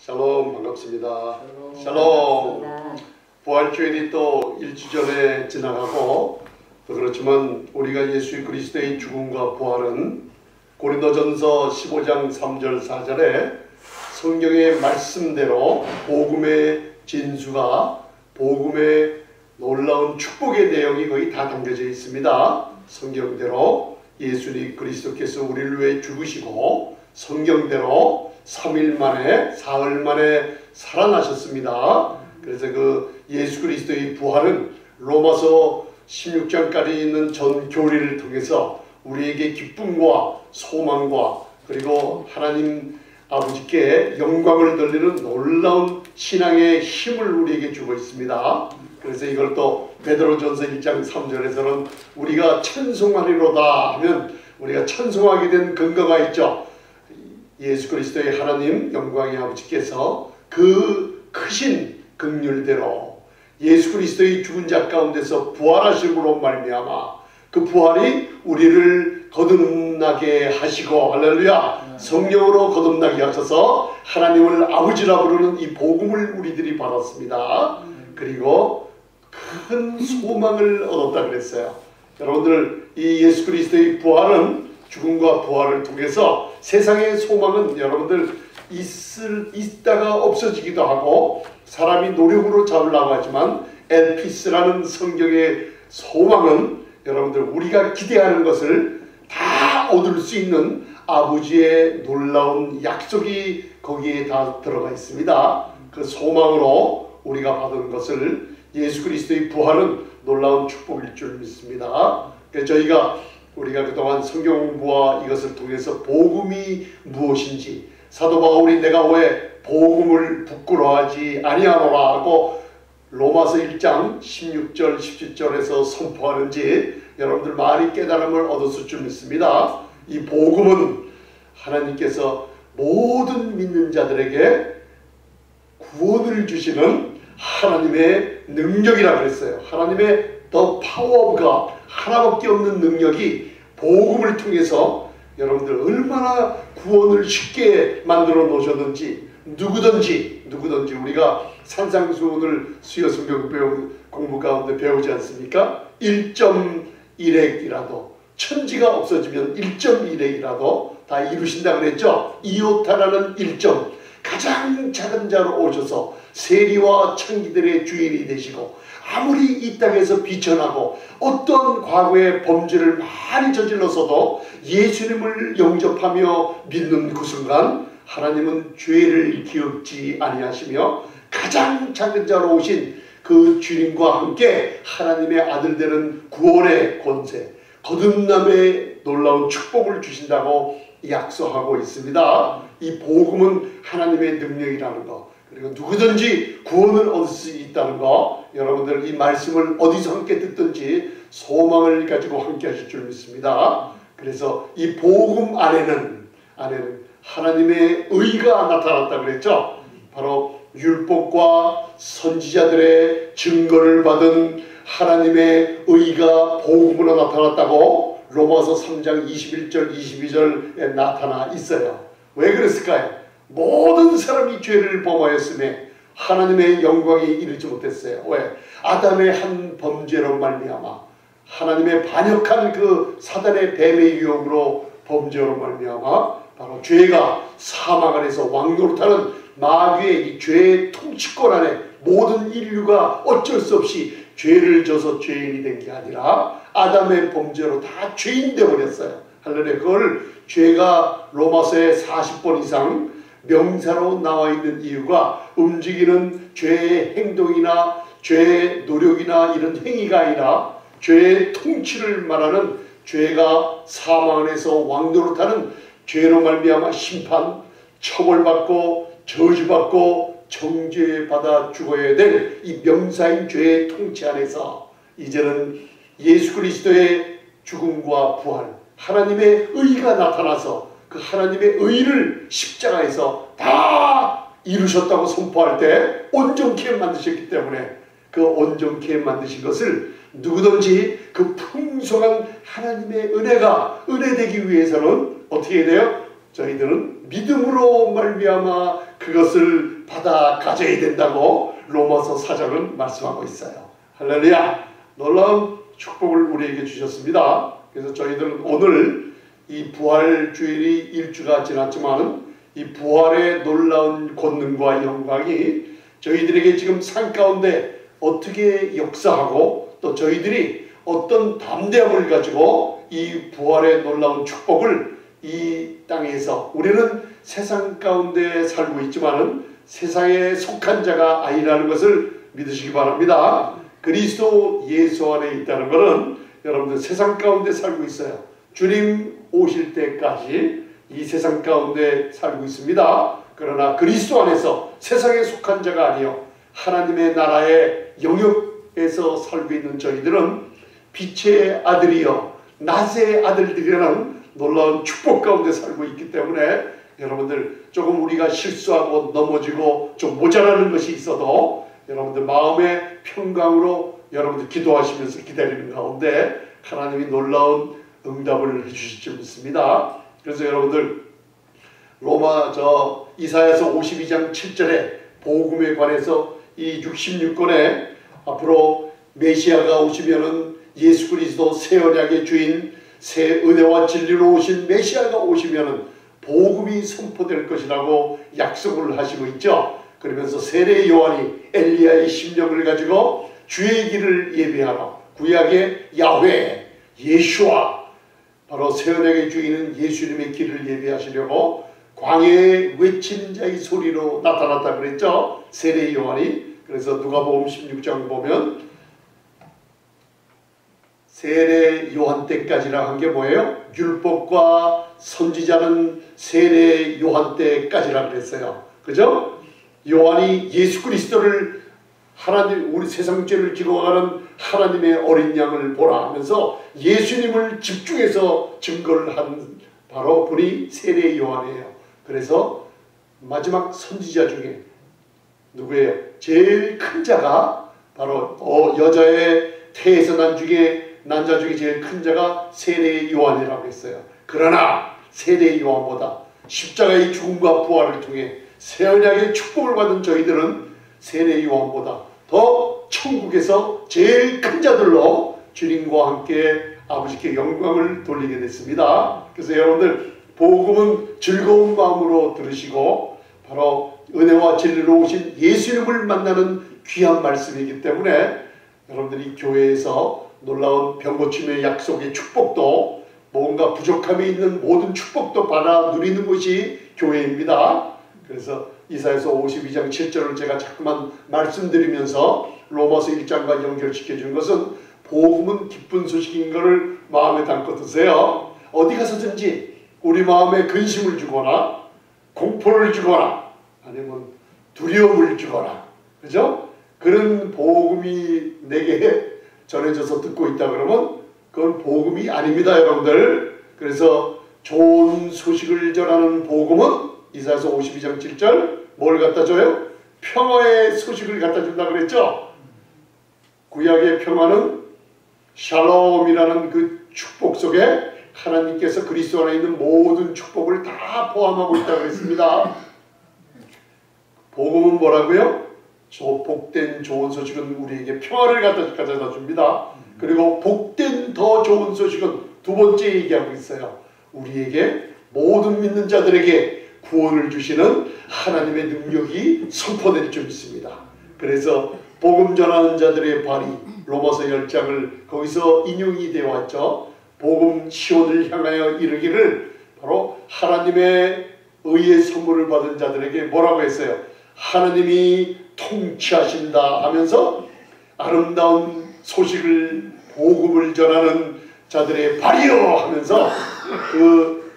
샬롬 반갑습니다. 샬롬. 부활주일이 또 일주전에 지나가고 또 그렇지만 우리가 예수 그리스도의 죽음과 부활은 고린도전서 15장 3절 4절에 성경의 말씀대로 복음의 진수가 복음의 놀라운 축복의 내용이 거의 다 담겨져 있습니다. 성경대로 예수님 그리스도께서 우리를 위해 죽으시고 성경대로 3일 만에 사흘 만에 살아나셨습니다. 그래서 그 예수 그리스도의 부활은 로마서 16장까지 있는 전 교리를 통해서 우리에게 기쁨과 소망과 그리고 하나님 아버지께 영광을 돌리는 놀라운 신앙의 힘을 우리에게 주고 있습니다. 그래서 이걸 또 베드로전서 1장 3절에서는 우리가 찬송하리로다 하면 우리가 찬송하게 된 근거가 있죠. 예수 그리스도의 하나님 영광의 아버지께서 그 크신 긍휼대로 예수 그리스도의 죽은 자 가운데서 부활하심으로 말미암아 그 부활이 우리를 거듭나게 하시고 할렐루야 성령으로 거듭나게 하셔서 하나님을 아버지라 부르는 이 복음을 우리들이 받았습니다. 그리고 큰 소망을 얻었다 그랬어요. 여러분들 이 예수 그리스도의 부활은 죽음과 부활을 통해서 세상의 소망은 여러분들 있다가 없어지기도 하고 사람이 노력으로 잡으려고 하지만 엘피스라는 성경의 소망은 여러분들 우리가 기대하는 것을 다 얻을 수 있는 아버지의 놀라운 약속이 거기에 다 들어가 있습니다. 그 소망으로 우리가 받은 것을 예수 그리스도의 부활은 놀라운 축복일 줄 믿습니다. 그래서 우리가 그동안 성경 공부와 이것을 통해서 복음이 무엇인지 사도 바울이 내가 왜 복음을 부끄러워하지 아니하노라 하고 로마서 1장 16절 17절에서 선포하는지 여러분들 많이 깨달음을 얻었을 줄 믿습니다. 이 복음은 하나님께서 모든 믿는 자들에게 구원을 주시는 하나님의 능력이라 그랬어요. 하나님의 The power of God, 하나밖에 없는 능력이 복음을 통해서 여러분들 얼마나 구원을 쉽게 만들어 놓으셨는지 누구든지 우리가 산상수훈을 수요 성경 공부 가운데 배우지 않습니까? 1.1핵이라도 천지가 없어지면 1.1핵이라도 다 이루신다 그랬죠? 이오타라는 1점 가장 작은 자로 오셔서 세리와 창기들의 주인이 되시고 아무리 이 땅에서 비천하고 어떤 과거의 범죄를 많이 저질렀어도 예수님을 영접하며 믿는 그 순간 하나님은 죄를 기억지 아니하시며 가장 작은 자로 오신 그 주님과 함께 하나님의 아들 되는 구원의 권세 거듭남의 놀라운 축복을 주신다고 약속하고 있습니다. 이 복음은 하나님의 능력이라는 것 그리고 누구든지 구원을 얻을 수 있다는 거 여러분들 이 말씀을 어디서 함께 듣든지 소망을 가지고 함께 하실 줄 믿습니다. 그래서 이 복음 안에는 하나님의 의가 나타났다고 그랬죠. 바로 율법과 선지자들의 증거를 받은 하나님의 의가 복음으로 나타났다고 로마서 3장 21절 22절에 나타나 있어요. 왜 그랬을까요? 모든 사람이 죄를 범하였음에 하나님의 영광이 이르지 못했어요. 왜? 아담의 한 범죄로 말미암아 하나님의 반역한 그 사단의 뱀의 유혹으로 범죄로 말미암아 바로 죄가 사망 안에서 왕노릇하는 마귀의 이 죄의 통치권 안에 모든 인류가 어쩔 수 없이 죄를 져서 죄인이 된 게 아니라 아담의 범죄로 다 죄인 되어버렸어요. 할렐루야. 그걸 죄가 로마서에 40번 이상 명사로 나와 있는 이유가 움직이는 죄의 행동이나 죄의 노력이나 이런 행위가 아니라 죄의 통치를 말하는 죄가 사망 안에서 왕노릇하는 죄로 말미암아 심판, 처벌받고 저주받고 정죄받아 죽어야 될 이 명사인 죄의 통치 안에서 이제는 예수 그리스도의 죽음과 부활 하나님의 의가 나타나서 그 하나님의 의를 십자가에서 다 이루셨다고 선포할 때 온전케 만드셨기 때문에 그 온전케 만드신 것을 누구든지 그 풍성한 하나님의 은혜가 은혜되기 위해서는 어떻게 해야 돼요? 저희들은 믿음으로 말미암아 그것을 받아 가져야 된다고 로마서 4장은 말씀하고 있어요. 할렐루야! 놀라운 축복을 우리에게 주셨습니다. 그래서 저희들은 오늘 이 부활주일이 일주가 지났지만 이 부활의 놀라운 권능과 영광이 저희들에게 지금 삶 가운데 어떻게 역사하고 또 저희들이 어떤 담대함을 가지고 이 부활의 놀라운 축복을 이 땅에서, 우리는 세상 가운데 살고 있지만은 세상에 속한 자가 아니라는 것을 믿으시기 바랍니다. 그리스도 예수 안에 있다는 것은 여러분들 세상 가운데 살고 있어요. 주님 오실 때까지 이 세상 가운데 살고 있습니다. 그러나 그리스도 안에서 세상에 속한 자가 아니요 하나님의 나라의 영역에서 살고 있는 저희들은 빛의 아들이요 낮의 아들들이라는 놀라운 축복 가운데 살고 있기 때문에 여러분들 조금 우리가 실수하고 넘어지고 좀 모자라는 것이 있어도 여러분들 마음의 평강으로 여러분들 기도하시면서 기다리는 가운데 하나님이 놀라운 응답을 해주실 줄 믿습니다. 그래서 여러분들 이사야서 52장 7절에 복음에 관해서 이 66권에 앞으로 메시아가 오시면은 예수 그리스도 새 언약의 주인 새 은혜와 진리로 오신 메시아가 오시면은 복음이 선포될 것이라고 약속을 하시고 있죠. 그러면서 세례 요한이 엘리야의 심령을 가지고 주의 길을 예비하러 구약의 야훼 예수와 바로 새 언약의 주인은 예수님의 길을 예비하시려고 광야에 외치는 자의 소리로 나타났다 그랬죠. 세례 요한이. 그래서 누가복음 16장 보면 세례 요한 때까지라 한 게 뭐예요? 율법과 선지자는 세례 요한 때까지라 그랬어요. 그죠? 요한이 예수 그리스도를 하나님, 우리 세상 죄를 기록하는 하나님의 어린 양을 보라 하면서 예수님을 집중해서 증거를 한 바로 분이 세례 요한이에요. 그래서 마지막 선지자 중에 누구예요? 제일 큰 자가 바로 여자의 태에서 난 자 중에 제일 큰 자가 세례 요한이라고 했어요. 그러나 세례 요한보다 십자가의 죽음과 부활을 통해 새 언약의 축복을 받은 저희들은 세례 요한보다 더 천국에서 제일 큰 자들로 주님과 함께 아버지께 영광을 돌리게 됐습니다. 그래서 여러분들 복음은 즐거운 마음으로 들으시고 바로 은혜와 진리로 오신 예수님을 만나는 귀한 말씀이기 때문에 여러분들이 교회에서 놀라운 병고침의 약속의 축복도 뭔가 부족함이 있는 모든 축복도 받아 누리는 것이 교회입니다. 그래서 이사야서 52장 7절을 제가 자꾸만 말씀드리면서 로마서 1장과 연결시켜 주는 것은 복음은 기쁜 소식인 것을 마음에 담고 드세요. 어디 가서든지 우리 마음에 근심을 주거나 공포를 주거나 아니면 두려움을 주거나 그죠? 그런 복음이 내게 전해져서 듣고 있다 그러면 그건 복음이 아닙니다, 여러분들. 그래서 좋은 소식을 전하는 복음은 이사야서 52장 7절 뭘 갖다 줘요? 평화의 소식을 갖다 준다 그랬죠? 구약의 평화는 샬롬이라는 그 축복 속에 하나님께서 그리스도 안에 있는 모든 축복을 다 포함하고 있다고 그랬습니다. 복음은 뭐라고요? 복된 좋은 소식은 우리에게 평화를 가져다 줍니다. 그리고 복된 더 좋은 소식은 두 번째 얘기하고 있어요. 우리에게 모든 믿는 자들에게 구원을 주시는 하나님의 능력이 선포될 줄 믿습니다. 그래서 복음 전하는 자들의 발이 로마서 10장을 거기서 인용이 되어 왔죠. 복음 시온을 향하여 이르기를 바로 하나님의 의의 선물을 받은 자들에게 뭐라고 했어요? 하나님이 통치하신다 하면서 아름다운 소식을 복음을 전하는 자들의 발이여 하면서 그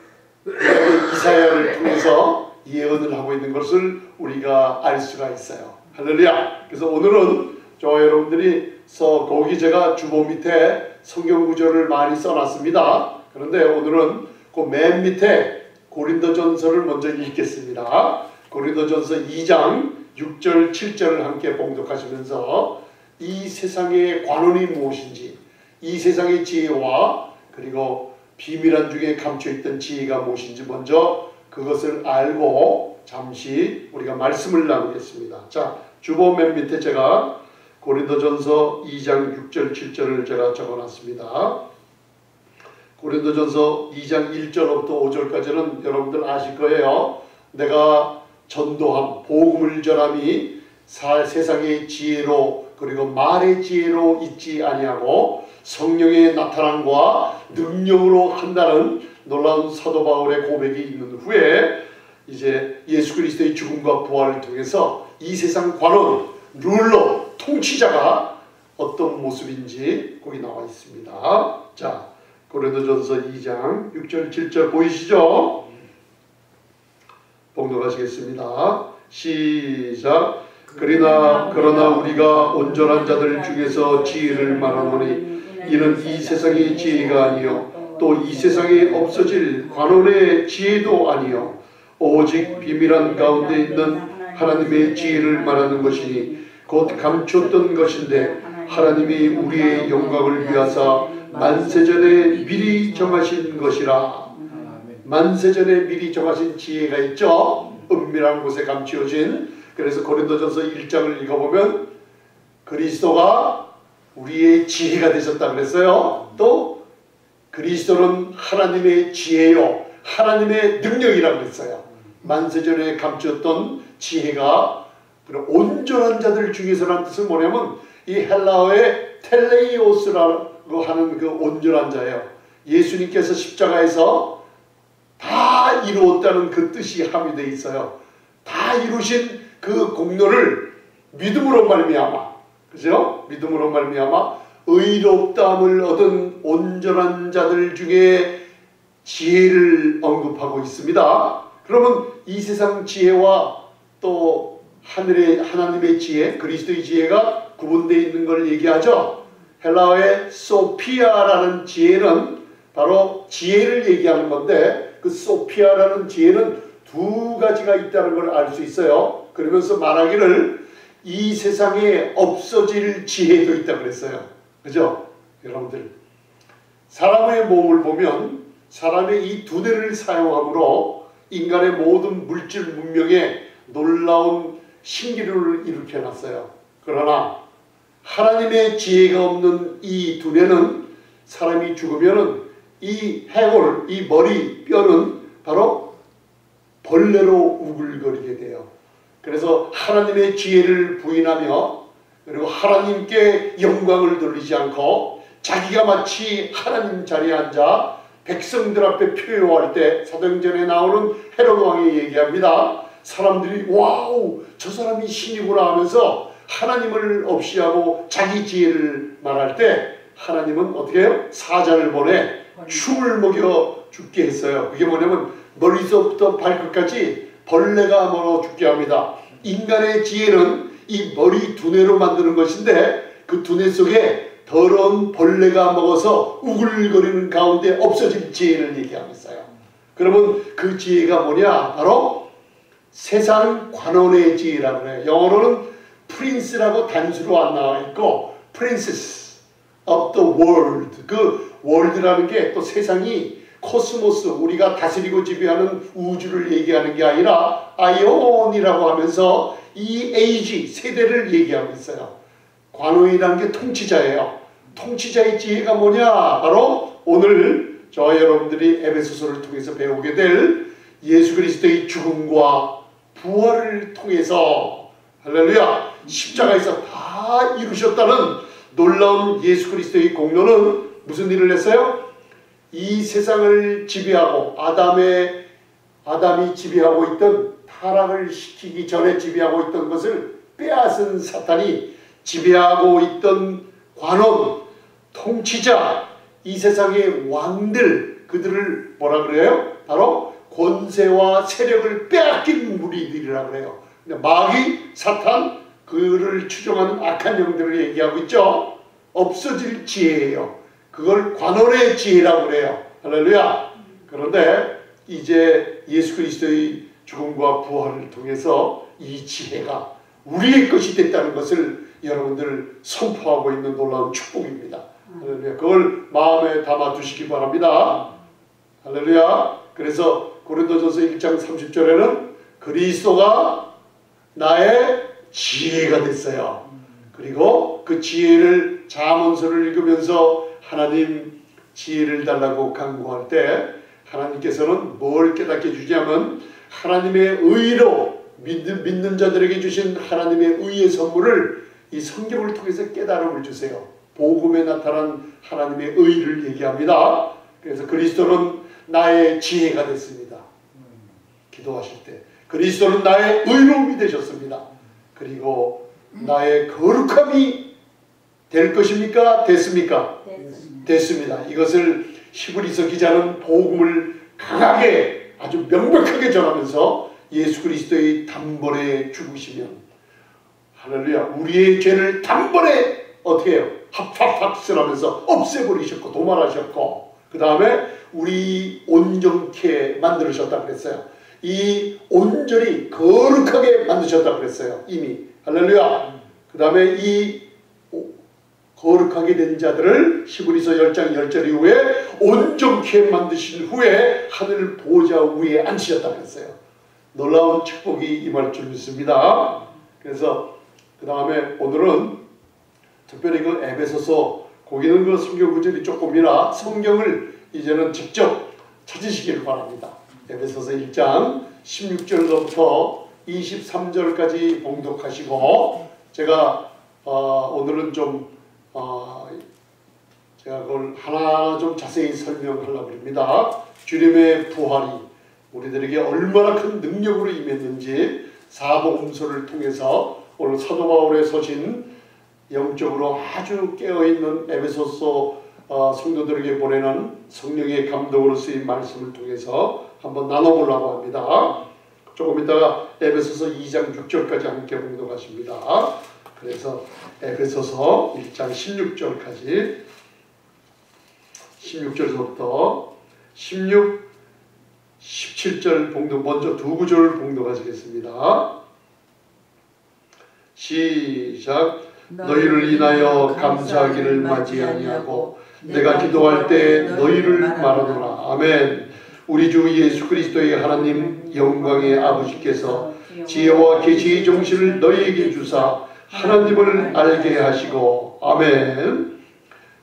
이사야를 통해서 예언을 하고 있는 것을 우리가 알 수가 있어요. 할렐루야. 그래서 오늘은 여러분들이 거기 제가 주보 밑에 성경 구절을 많이 써놨습니다. 그런데 오늘은 그 맨 밑에 고린도전서를 먼저 읽겠습니다. 고린도전서 2장 6절 7절을 함께 봉독하시면서 이 세상의 관원이 무엇인지, 이 세상의 지혜와 그리고 비밀한 중에 감춰있던 지혜가 무엇인지 먼저 그것을 알고 잠시 우리가 말씀을 나누겠습니다. 자, 주보 맨 밑에 제가 고린도전서 2장 6절 7절을 제가 적어놨습니다. 고린도전서 2장 1절부터 5절까지는 여러분들 아실 거예요. 내가 전도함, 복음을 전함이 세상의 지혜로 그리고 말의 지혜로 있지 아니하고 성령의 나타남과 능력으로 한다는 놀라운 사도 바울의 고백이 있는 후에 이제 예수 그리스도의 죽음과 부활을 통해서 이 세상 관원, 룰러, 통치자가 어떤 모습인지 거기 나와 있습니다. 자, 고린도전서 2장 6절 7절 보이시죠? 봉독하시겠습니다. 시작. 그러나 우리가 온전한 자들 중에서 지혜를 말하노니 이는 이 세상의 지혜가 아니요 또 이 세상에 없어질 관원의 지혜도 아니요 오직 비밀한 가운데 있는 하나님의 지혜를 말하는 것이니 곧 감췄던 것인데 하나님이 우리의 영광을 위하사 만세전에 미리 정하신 것이라. 만세전에 미리 정하신 지혜가 있죠. 은밀한 곳에 감추어진. 그래서 고린도전서 1장을 읽어보면 그리스도가 우리의 지혜가 되셨다 그랬어요. 또 그리스도는 하나님의 지혜요 하나님의 능력이라고 그랬어요. 만세전에 감추었던 지혜가 그런 온전한 자들 중에서라는 뜻은 뭐냐면 이 헬라어의 텔레이오스라고 하는 그 온전한 자예요. 예수님께서 십자가에서 다 이루었다는 그 뜻이 함유되어 있어요. 다 이루신 그 공로를 믿음으로 말미암아, 그죠? 믿음으로 말미암아 의롭다함을 얻은 온전한 자들 중에 지혜를 언급하고 있습니다. 그러면 이 세상 지혜와 또 하나님의 지혜, 그리스도의 지혜가 구분되어 있는 걸 얘기하죠. 헬라어의 소피아라는 지혜는 바로 지혜를 얘기하는 건데 그 소피아라는 지혜는 두 가지가 있다는 걸 알 수 있어요. 그러면서 말하기를 이 세상에 없어질 지혜도 있다고 그랬어요. 그죠? 여러분들 사람의 몸을 보면 사람의 이 두뇌를 사용함으로 인간의 모든 물질 문명에 놀라운 신기루를 일으켜놨어요. 그러나 하나님의 지혜가 없는 이 두뇌는 사람이 죽으면은 이 해골, 이 머리, 뼈는 바로 벌레로 우글거리게 돼요. 그래서 하나님의 지혜를 부인하며 그리고 하나님께 영광을 돌리지 않고 자기가 마치 하나님 자리에 앉아 백성들 앞에 표효할 때 사도행전에 나오는 헤롯 왕이 얘기합니다. 사람들이 와우 저 사람이 신이구나 하면서 하나님을 없이하고 자기 지혜를 말할 때 하나님은 어떻게 해요? 사자를 보내 춤을 먹여 죽게 했어요. 그게 뭐냐면 머리서부터 발끝까지 벌레가 먹어 죽게 합니다. 인간의 지혜는 이 머리 두뇌로 만드는 것인데 그 두뇌 속에 더러운 벌레가 먹어서 우글거리는 가운데 없어질 지혜를 얘기하고 있어요. 그러면 그 지혜가 뭐냐? 바로 세상 관원의 지혜라고 해요. 영어로는 프린스라고 단수로 안 나와 있고 Princess of the world. 그 월드라는 게 또 세상이 코스모스, 우리가 다스리고 지배하는 우주를 얘기하는 게 아니라 아이온이라고 하면서 이 에이지, 세대를 얘기하고 있어요. 관원이라는 게 통치자예요. 통치자의 지혜가 뭐냐? 바로 오늘 저와 여러분들이 에베소서를 통해서 배우게 될 예수 그리스도의 죽음과 부활을 통해서 할렐루야! 십자가에서 다 이루셨다는 놀라운 예수 그리스도의 공로는 무슨 일을 했어요? 이 세상을 지배하고 아담이 지배하고 있던 타락을 시키기 전에 지배하고 있던 것을 빼앗은 사탄이 지배하고 있던 관원, 통치자, 이 세상의 왕들, 그들을 뭐라 그래요? 바로 권세와 세력을 빼앗긴 무리들이라고 그래요. 마귀, 사탄, 그를 추종하는 악한 영들을 얘기하고 있죠. 없어질 지혜예요. 그걸 관원의 지혜라고 그래요. 할렐루야. 그런데 이제 예수 그리스도의 죽음과 부활을 통해서 이 지혜가 우리의 것이 됐다는 것을 여러분들 선포하고 있는 놀라운 축복입니다. 할렐루야. 그걸 마음에 담아 두시기 바랍니다. 할렐루야. 그래서 고린도전서 1장 30절에는 그리스도가 나의 지혜가 됐어요. 그리고 그 지혜를 잠언서를 읽으면서 하나님 지혜를 달라고 간구할 때 하나님께서는 뭘 깨닫게 주냐면 하나님의 의로 믿는 자들에게 주신 하나님의 의의 선물을 이 성경을 통해서 깨달음을 주세요. 복음에 나타난 하나님의 의를 얘기합니다. 그래서 그리스도는 나의 지혜가 됐습니다. 기도하실 때 그리스도는 나의 의로움이 되셨습니다. 그리고 나의 거룩함이 될 것입니까? 됐습니까? 됐습니다. 이것을 히브리서 기자는 복음을 강하게 아주 명백하게 전하면서 예수 그리스도의 단번에 죽으시면 할렐루야 우리의 죄를 단번에 어떻게 해요? 합합합 쓰라면서 없애버리셨고 도말하셨고 그 다음에 우리 온전케 만들으셨다 그랬어요. 이 온전히 거룩하게 만드셨다 그랬어요. 이미 할렐루야. 그 다음에 이 거룩하게 된 자들을 히브리서 10장 10절 이후에 온전케 만드신 후에 하늘 보좌 위에 앉히셨다 그랬어요. 놀라운 축복이 임할 줄 믿습니다. 그래서 그 다음에 오늘은 특별히 그 에베소서 거기는 그 성경 구절이 조금이라 성경을 이제는 직접 찾으시길 바랍니다. 에베소서 1장 16절부터 23절까지 봉독하시고 제가 오늘은 좀 제가 그걸 하나하나 좀 자세히 설명하려고 합니다. 주님의 부활이 우리들에게 얼마나 큰 능력으로 임했는지 사복음서를 통해서 오늘 사도 바울의 서신 영적으로 아주 깨어있는 에베소서 성도들에게 보내는 성령의 감동으로 쓰인 말씀을 통해서 한번 나눠보려고 합니다. 조금 이따가 에베소서 2장 6절까지 함께 봉독하십니다. 그래서 에베소서 1장 16절까지 16절부터 16, 17절 봉독 먼저 두 구절을 봉독하시겠습니다. 시작. 너희를 인하여 감사하기를 마지 아니하고 내가 기도할 때 너희를 말하노라. 아멘. 우리 주 예수 그리스도의 하나님 영광의 아버지께서 지혜와 계시의 정신을 너희에게 주사 하나님을 알게 하시고 아멘.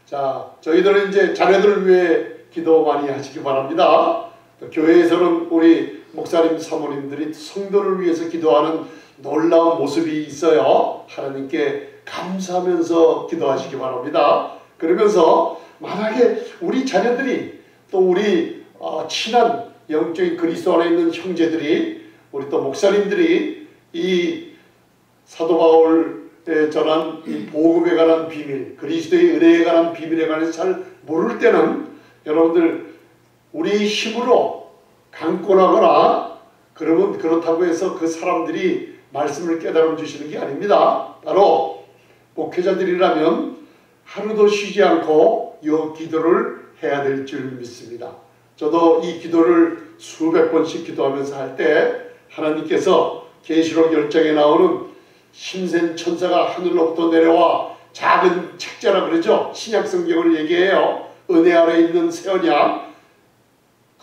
자, 저희들은 이제 자녀들을 위해 기도 많이 하시기 바랍니다. 교회에서는 우리 목사님 사모님들이 성도를 위해서 기도하는 놀라운 모습이 있어요. 하나님께 감사하면서 기도하시기 바랍니다. 그러면서 만약에 우리 자녀들이 또 우리 친한 영적인 그리스도 안에 있는 형제들이 우리 또 목사님들이 이 사도 바울에 전한 이 복음에 관한 비밀 그리스도의 은혜에 관한 비밀에 관해서 잘 모를 때는 여러분들 우리 힘으로 강권하거나 그러면 그렇다고 해서 그 사람들이 말씀을 깨달아 주시는 게 아닙니다. 바로 목회자들이라면 하루도 쉬지 않고 이 기도를 해야 될 줄 믿습니다. 저도 이 기도를 수백 번씩 기도하면서 할 때 하나님께서 계시록 10장에 나오는 신센 천사가 하늘로부터 내려와 작은 책자라 그러죠. 신약 성경을 얘기해요. 은혜 아래 있는 새 언약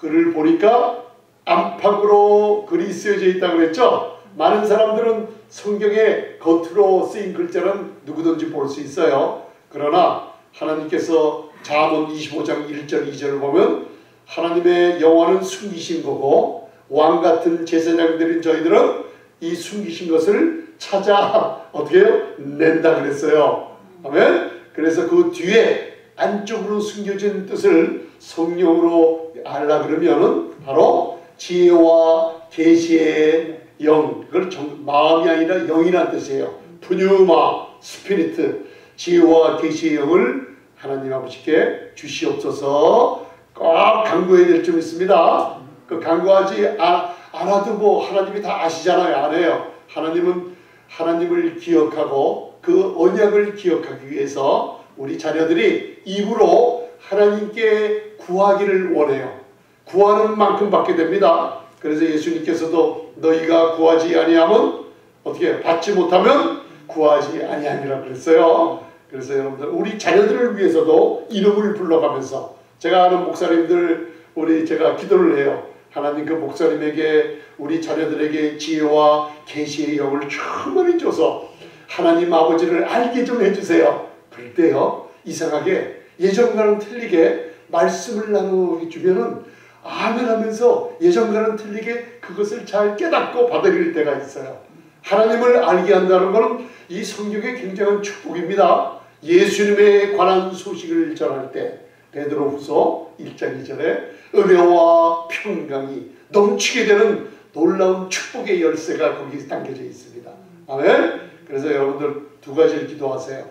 글을 보니까 안팎으로 글이 쓰여져 있다고 그랬죠. 많은 사람들은 성경의 겉으로 쓰인 글자는 누구든지 볼 수 있어요. 그러나 하나님께서 잠언 25장 1절 2절을 보면 하나님의 영화는 숨기신 거고 왕같은 제사장들인 저희들은 이 숨기신 것을 찾아 어떻게 해요? 낸다 그랬어요. 아멘. 그래서 그 뒤에 안쪽으로 숨겨진 뜻을 성령으로 알라 그러면은 바로 지혜와 계시의 영, 그걸 마음이 아니라 영이라는 뜻이에요. 푸뉴마, 스피리트, 지혜와 계시의 영을 하나님 아버지께 주시옵소서. 꼭 간구해야 될 점 있습니다. 그 간구하지 않아도 뭐 하나님이 다 아시잖아요. 안 해요. 하나님은 하나님을 기억하고 그 언약을 기억하기 위해서 우리 자녀들이 입으로 하나님께 구하기를 원해요. 구하는 만큼 받게 됩니다. 그래서 예수님께서도 너희가 구하지 아니하면 어떻게 받지 못하면 구하지 아니하니라 그랬어요. 그래서 여러분들 우리 자녀들을 위해서도 이름을 불러가면서 제가 아는 목사님들 제가 기도를 해요. 하나님 그 목사님에게 우리 자녀들에게 지혜와 계시의 영을 충만히 줘서 하나님 아버지를 알게 좀 해주세요. 그럴 때요 이상하게 예전과는 틀리게 말씀을 나누어주면은 아멘 하면서 예전과는 틀리게 그것을 잘 깨닫고 받아들일 때가 있어요. 하나님을 알게 한다는 것은 이 성경의 굉장한 축복입니다. 예수님에 관한 소식을 전할 때 베드로후서 1장 2절에 은혜와 평강이 넘치게 되는 놀라운 축복의 열쇠가 거기에 담겨져 있습니다. 아멘. 그래서 여러분들 두 가지를 기도하세요.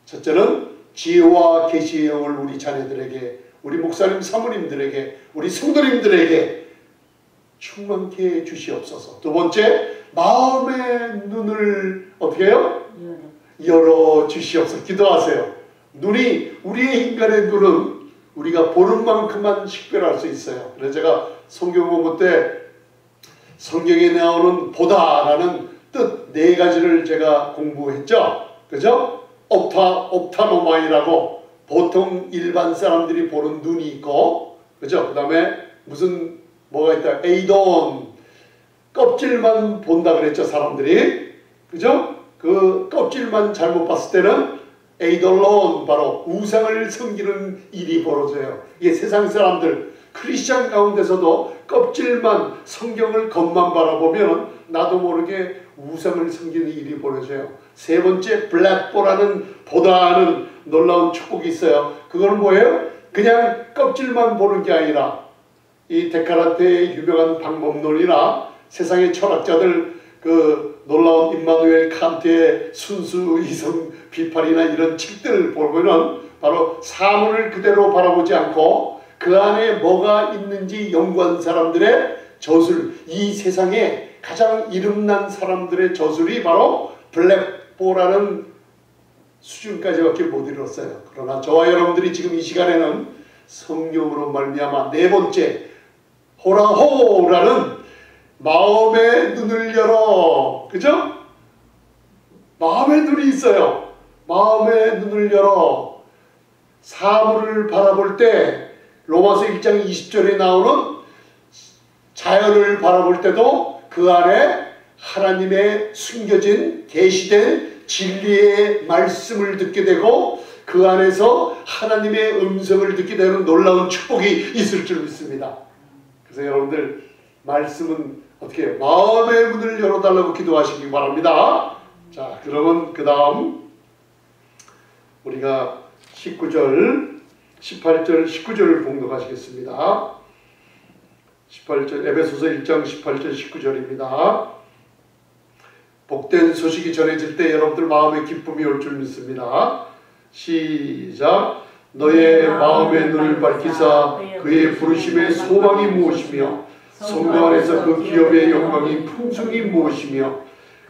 첫째는 지혜와 계시의 영을 우리 자녀들에게, 우리 목사님 사모님들에게, 우리 성도님들에게 충만케 해 주시옵소서. 두 번째, 마음의 눈을 어떻게 해요? 열어 주시옵소서. 기도하세요. 눈이, 우리의 인간의 눈은 우리가 보는 만큼만 식별할 수 있어요. 그래서 제가 성경 공부 때 성경에 나오는 보다라는 뜻 네 가지를 제가 공부했죠. 그죠? 옵타노마이라고 보통 일반 사람들이 보는 눈이 있고, 그죠? 그 다음에 무슨 뭐가 있다. 에이돈, 껍질만 본다 그랬죠, 사람들이. 그죠? 그 껍질만 잘못 봤을 때는 에이돌론, 바로 우상을 섬기는 일이 벌어져요. 이게 세상 사람들, 크리스찬 가운데서도 껍질만, 성경을 겉만 바라보면 나도 모르게 우상을 섬기는 일이 벌어져요. 세 번째, 블랙보라는 보다는 놀라운 축복이 있어요. 그건 뭐예요? 그냥 껍질만 보는 게 아니라 이 데카르트의 유명한 방법론이나 세상의 철학자들 그 놀라운 임마누엘 칸트의 순수 이성 비판이나 이런 책들을 보면은 바로 사물을 그대로 바라보지 않고 그 안에 뭐가 있는지 연구한 사람들의 저술, 이 세상에 가장 이름난 사람들의 저술이 바로 블랙보라는 수준까지밖에 못 이뤘어요. 그러나 저와 여러분들이 지금 이 시간에는 성령으로 말미암아 네 번째, 호라호라는 마음의 눈을 열어. 그죠? 마음의 눈이 있어요. 마음의 눈을 열어. 사물을 바라볼 때 로마서 1장 20절에 나오는 자연을 바라볼 때도 그 안에 하나님의 숨겨진 계시된 진리의 말씀을 듣게 되고 그 안에서 하나님의 음성을 듣게 되는 놀라운 축복이 있을 줄 믿습니다. 그래서 여러분들 말씀은 어떻게 해요? 마음의 문을 열어달라고 기도하시기 바랍니다. 자, 그러면 그 다음 우리가 19절, 18절, 19절을 봉독하시겠습니다. 18절, 에베소서 1장 18절, 19절입니다. 복된 소식이 전해질 때 여러분들 마음에 기쁨이 올 줄 믿습니다. 시작. 너의 마음의 눈을 밝히사 그의 부르심의 소망이 무엇이며 성도 안에서 그 기업의 영광이 풍성이 무엇이며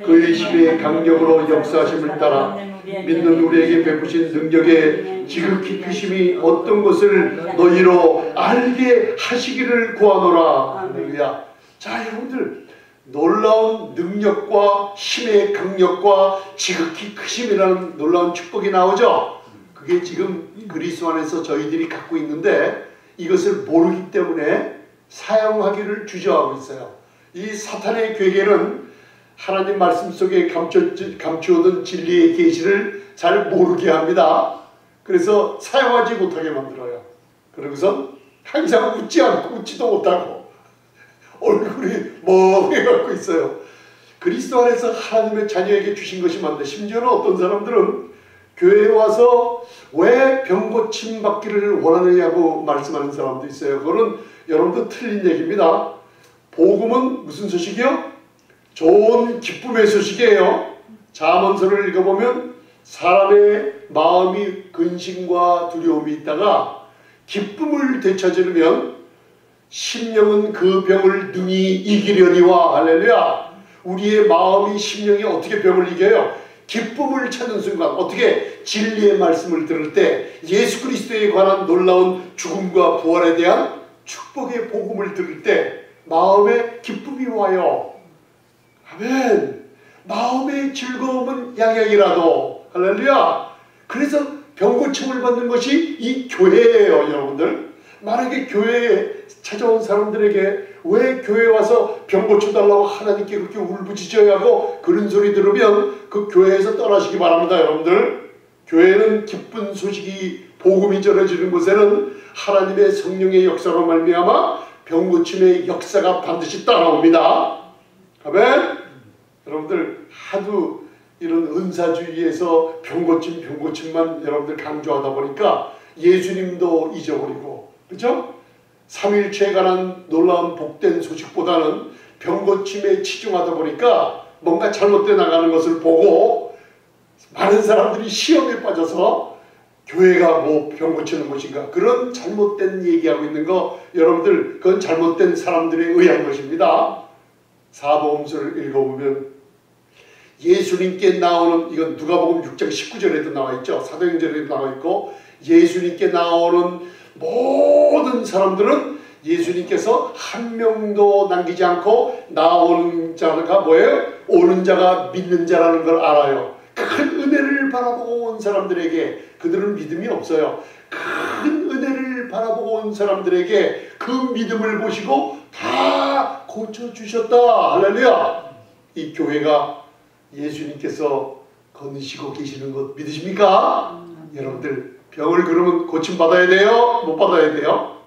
그의 신의 강력으로 역사하심을 따라 믿는 우리에게 베푸신 능력의 지극히 크심이 어떤 것을 너희로 알게 하시기를 구하노라. 할렐루야. 자, 여러분들 놀라운 능력과 힘의 강력과 지극히 크심이라는 놀라운 축복이 나오죠. 그게 지금 그리스도 안에서 저희들이 갖고 있는데 이것을 모르기 때문에 사용하기를 주저하고 있어요. 이 사탄의 괴계는 하나님 말씀 속에 감추어둔 진리의 계시를 잘 모르게 합니다. 그래서 사용하지 못하게 만들어요. 그러고선 항상 웃지 않고 웃지도 못하고 얼굴이 멍해 갖고 있어요. 그리스도 안에서 하나님의 자녀에게 주신 것이 많은데 심지어는 어떤 사람들은 교회에 와서 왜 병고침 받기를 원하느냐고 말씀하는 사람도 있어요. 그거는 여러분도 틀린 얘기입니다. 복음은 무슨 소식이요? 좋은 기쁨의 소식이에요. 잠언서를 읽어보면 사람의 마음이 근심과 두려움이 있다가 기쁨을 되찾으면 심령은 그 병을 능히 이기려니와. 할렐루야. 우리의 마음이 심령이 어떻게 병을 이겨요? 기쁨을 찾는 순간, 어떻게 진리의 말씀을 들을 때 예수 그리스도에 관한 놀라운 죽음과 부활에 대한 축복의 복음을 들을 때 마음에 기쁨이 와요. 아멘. 마음의 즐거움은 양양이라도. 할렐루야. 그래서 병고침을 받는 것이 이 교회예요, 여러분들. 만약에 교회에 찾아온 사람들에게 왜 교회에 와서 병 고쳐달라고 하나님께 그렇게 울부짖어야 하고 그런 소리 들으면 그 교회에서 떠나시기 바랍니다. 여러분들, 교회는 기쁜 소식이 복음이 전해지는 곳에는 하나님의 성령의 역사로 말미암아 병 고침의 역사가 반드시 따라옵니다. 아멘. 여러분들, 하도 이런 은사주의에서 병 고침만 여러분들 강조하다 보니까 예수님도 잊어버리고, 그렇죠? 삼일체에 관한 놀라운 복된 소식보다는 병 고침에 치중하다 보니까 뭔가 잘못돼 나가는 것을 보고 많은 사람들이 시험에 빠져서 교회가 뭐 병 고치는 곳인가 그런 잘못된 얘기하고 있는 거, 여러분들 그건 잘못된 사람들에 의한 것입니다. 사복음서를 읽어보면 예수님께 나오는, 이건 누가복음 6장 19절에도 나와 있죠. 사도행전에도 나와 있고, 예수님께 나오는 모든 사람들은 예수님께서 한 명도 남기지 않고 나오는 자가 뭐예요? 오는 자가 믿는 자라는 걸 알아요. 큰 은혜를 바라보고 온 사람들에게 그들은 믿음이 없어요. 큰 은혜를 바라보고 온 사람들에게 그 믿음을 보시고 다 고쳐주셨다. 할렐루야. 이 교회가 예수님께서 거느시고 계시는 것 믿으십니까? 여러분들, 병을 그러면 고침받아야 돼요? 못 받아야 돼요?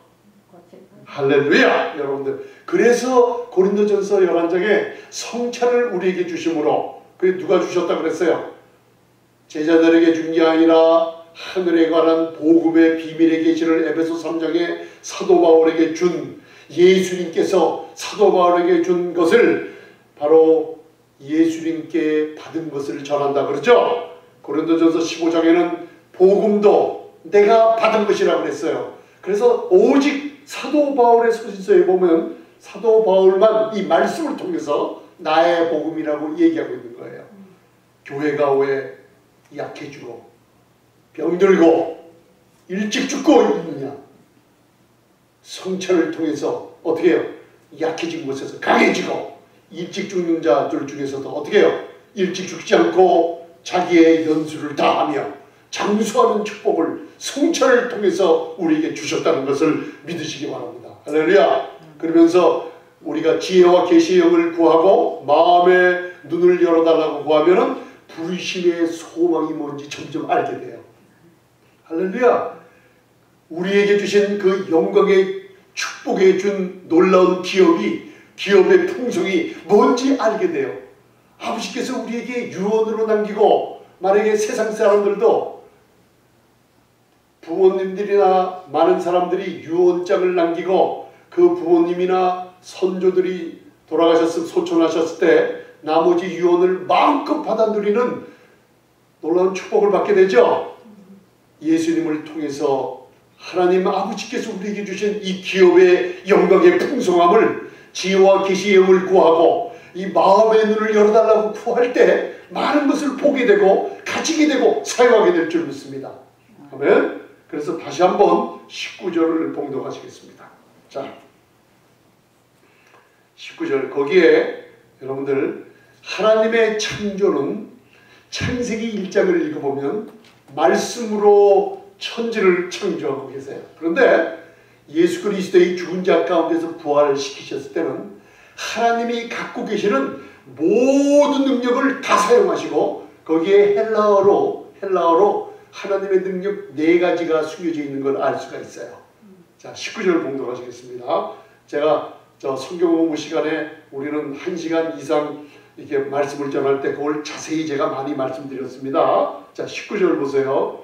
할렐루야. 여러분들, 그래서 고린도전서 11장에 성찬을 우리에게 주심으로, 그게 누가 주셨다 그랬어요? 제자들에게 준 게 아니라 하늘에 관한 복음의 비밀의 계시를 에베소 3장에 사도 바울에게 준, 예수님께서 사도 바울에게 준 것을 바로 예수님께 받은 것을 전한다 그러죠. 고린도전서 15장에는 복음도 내가 받은 것이라고 그랬어요. 그래서 오직 사도 바울의 서신서에 보면 사도 바울만 이 말씀을 통해서 나의 복음이라고 얘기하고 있는 거예요. 교회가 왜 약해지고 병들고 일찍 죽고 있느냐? 성찬을 통해서 어떻게 해요? 약해진 곳에서 강해지고, 일찍 죽는 자들 중에서도 어떻게 해요? 일찍 죽지 않고 자기의 연수를 다하며 장수하는 축복을 성찬을 통해서 우리에게 주셨다는 것을 믿으시기 바랍니다. 할렐루야. 그러면서 우리가 지혜와 계시의 영을 구하고 마음의 눈을 열어달라고 구하면은 부르심의 소망이 뭔지 점점 알게 돼요. 할렐루야. 우리에게 주신 그 영광의 축복에 준 놀라운 기업의 풍성이 뭔지 알게 돼요. 아버지께서 우리에게 유언으로 남기고, 만약에 세상 사람들도 부모님들이나 많은 사람들이 유언장을 남기고 그 부모님이나 선조들이 소천하셨을 때 나머지 유언을 마음껏 받아 누리는 놀라운 축복을 받게 되죠. 예수님을 통해서 하나님 아버지께서 우리에게 주신 이 기업의 영광의 풍성함을, 지혜와 계시의 영을 구하고 이 마음의 눈을 열어달라고 구할 때 많은 것을 보게 되고 가지게 되고 사용하게 될 줄 믿습니다. 아멘. 그래서 다시 한번 19절을 봉독하시겠습니다. 자, 19절, 거기에 여러분들 하나님의 창조는 창세기 1장을 읽어보면 말씀으로 천지를 창조하고 계세요. 그런데 예수 그리스도의 죽은 자 가운데서 부활시키셨을 때는 하나님이 갖고 계시는 모든 능력을 다 사용하시고 거기에 헬라어로 하나님의 능력 4가지가 숨겨져 있는 걸 알 수가 있어요. 자, 19절 봉독하시겠습니다. 제가 성경 공부 시간에 우리는 1시간 이상 이렇게 말씀을 전할 때 그걸 자세히 제가 많이 말씀드렸습니다. 자, 19절 보세요.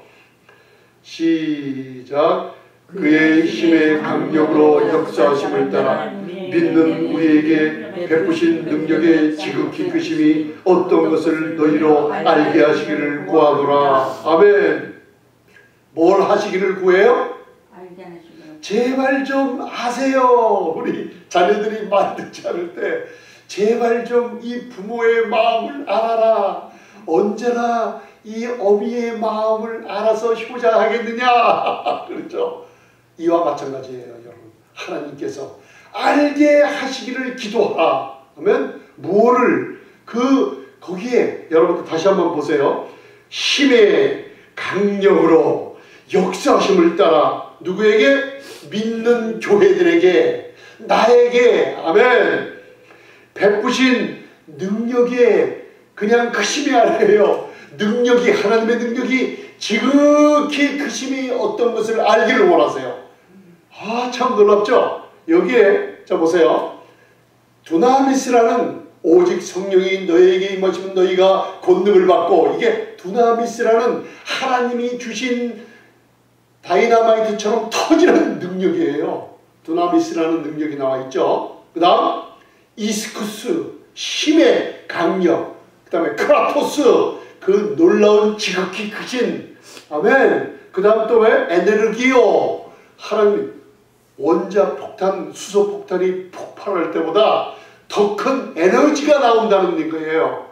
시작. 그의 힘의 강력으로 역사하심을 따라 믿는 우리에게 베푸신 능력의 지극히 크심이 어떤 것을 너희로 알게 하시기를 구하노라. 아멘. 뭘 하시기를 구해요? 제발 좀 아세요. 우리 자녀들이 많이 듣지 않을 때 제발 좀 이 부모의 마음을 알아라. 언제나 이 어미의 마음을 알아서 효자하겠느냐. 그렇죠. 이와 마찬가지예요. 여러분, 하나님께서 알게 하시기를 기도하라 하면 뭐를, 거기에 여러분 다시 한번 보세요. 힘의 강력으로 역사하심을 따라 누구에게? 믿는 교회들에게, 나에게, 아멘, 베푸신 능력의 그냥 크심이 아니에요. 능력이, 하나님의 능력이 지극히 크심이 어떤 것을 알기를 원하세요. 아, 참 놀랍죠? 여기에 자 보세요. 두나미스라는, 오직 성령이 너에게 임하시면 너희가 권능을 받고, 이게 두나미스라는 하나님이 주신 다이나마이트처럼 터지는 능력이에요. 두나미스라는 능력이 나와 있죠. 그 다음 이스쿠스, 힘의 강력, 그 다음에 크라토스, 그 놀라운 지극히 크신, 아멘. 그 다음 또 왜? 에네르기오, 하나님 원자 폭탄, 수소 폭탄이 폭발할 때보다 더 큰 에너지가 나온다는 거예요.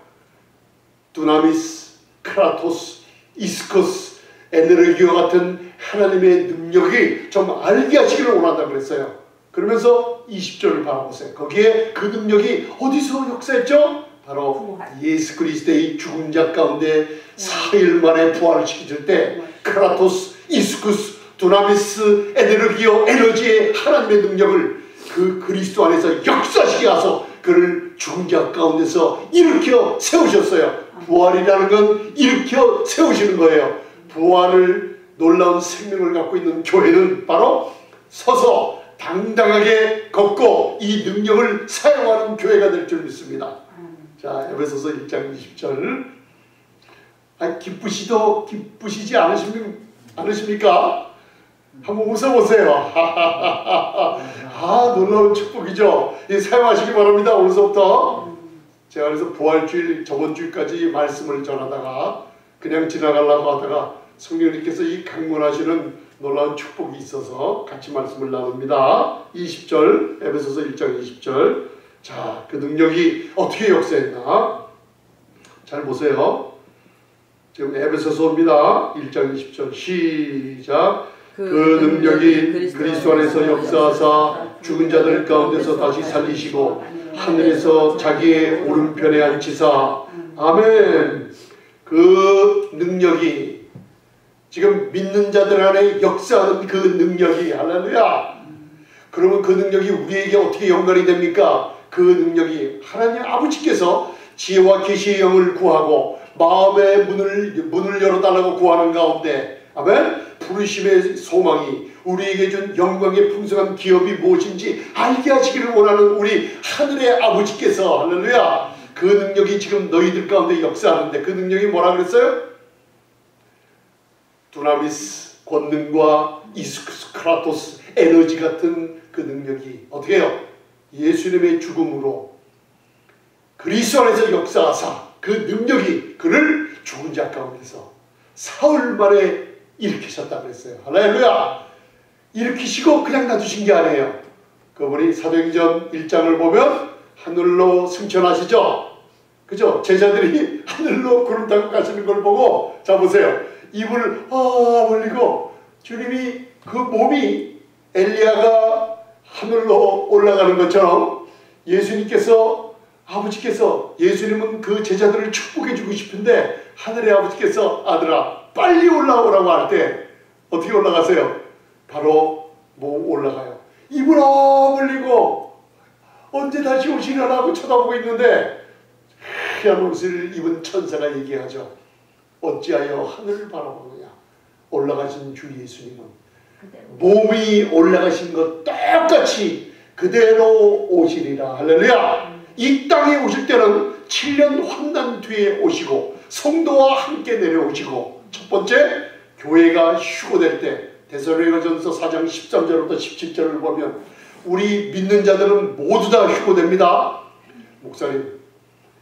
두나미스, 크라토스, 이스쿠스, 에네르기오 같은 하나님의 능력이 좀 알게 하시기를 원한다고 그랬어요. 그러면서 20절을 바라보세요. 거기에 그 능력이 어디서 역사했죠? 바로 예수 그리스도의 죽은 자 가운데 4일 만에 부활을 시킬 때 크라토스, 이스쿠스, 두나미스, 에네르기오, 에너지의 하나님의 능력을 그 그리스도 안에서 역사시게 하소 그를 죽은 자 가운데서 일으켜 세우셨어요. 부활이라는 건 일으켜 세우시는 거예요. 부활을, 놀라운 생명을 갖고 있는 교회는 바로 서서 당당하게 걷고 이 능력을 사용하는 교회가 될 줄 믿습니다. 자, 에베소서 1장 20절. 기쁘시지 않으십니까? 한번 웃어보세요. 아, 놀라운 축복이죠. 사용하시기 바랍니다. 오늘서부터. 제가 그래서 부활주일, 저번 주일까지 말씀을 전하다가 그냥 지나가려고 하다가 성령님께서 이 강론하시는 놀라운 축복이 있어서 같이 말씀을 나눕니다. 20절, 에베소서 1장 20절. 자, 그 능력이 어떻게 역사했나? 잘 보세요. 지금 에베소서입니다. 1장 20절 시작. 그 능력이 그리스도 안에서 역사하사 죽은 자들 가운데서 다시 살리시고 하늘에서 자기의 오른편에 앉히사. 아멘. 그 능력이 지금 믿는 자들 안에 역사하는 그 능력이, 할렐루야. 그러면 그 능력이 우리에게 어떻게 연관이 됩니까? 그 능력이 하나님 아버지께서 지혜와 계시의 영을 구하고 마음의 문을 열어달라고 구하는 가운데, 아멘, 부르심의 소망이 우리에게 준 영광의 풍성한 기업이 무엇인지 알게 하시기를 원하는 우리 하늘의 아버지께서, 할렐루야, 그 능력이 지금 너희들 가운데 역사하는데, 그 능력이 뭐라 그랬어요? 두나미스, 권능과 이스쿠스, 크라토스, 에너지 같은 그 능력이 어떻게 해요? 예수님의 죽음으로 그리스도 안에서 역사하사 그 능력이 그를 죽은 자 가운데서 사흘 만에 일으키셨다고 했어요. 할렐루야. 일으키시고 그냥 놔두신 게 아니에요. 그분이 사도행전 1장을 보면 하늘로 승천하시죠. 그죠? 제자들이 하늘로 구름 타고 가시는 걸 보고, 자 보세요. 입을 벌리고 주님이 그 몸이 엘리야가 하늘로 올라가는 것처럼 예수님께서, 아버지께서, 예수님은 그 제자들을 축복해 주고 싶은데 하늘의 아버지께서 아들아 빨리 올라오라고 할 때 어떻게 올라가세요? 바로 올라가요. 입을 벌리고 언제 다시 오시려고 쳐다보고 있는데 하얀 옷을 입은 천사가 얘기하죠. 어찌하여 하늘을 바라보느냐. 올라가신 주 예수님은 몸이 올라가신 것 똑같이 그대로 오시리라. 할렐루야. 이 땅에 오실 때는 7년 환난 뒤에 오시고 성도와 함께 내려오시고, 첫 번째 교회가 휴고될 때 데살로니가전서 4장 13절부터 17절을 보면 우리 믿는 자들은 모두 다 휴고됩니다. 목사님,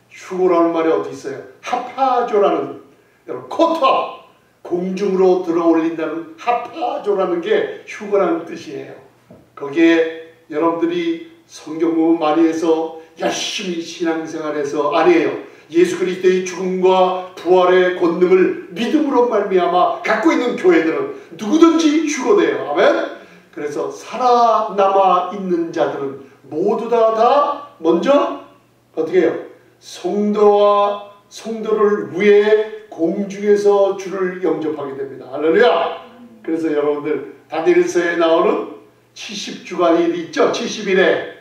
휴고라는 말이 어디 있어요? 하파조라는, 여러분, 코타, 공중으로 들어올린다는 하파조라는 게 휴거라는 뜻이에요. 거기에 여러분들이 성경 공부 많이 해서 열심히 신앙생활해서 아니에요. 예수 그리스도의 죽음과 부활의 권능을 믿음으로 말미암아 갖고 있는 교회들은 누구든지 휴거돼요. 아멘. 그래서 살아남아 있는 자들은 모두 다 먼저 어떻게 해요? 성도를 위해 공중에서 주를 영접하게 됩니다. 할렐루야. 그래서 여러분들 다니엘서에 나오는 70주간이 있죠. 70일에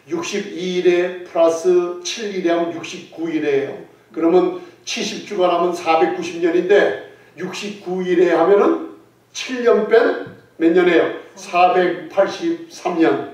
62일에 플러스 7일에 하면 69일이에요. 그러면 70주간 하면 490년인데 69일에 하면은 7년 뺀 몇 년이에요? 483년.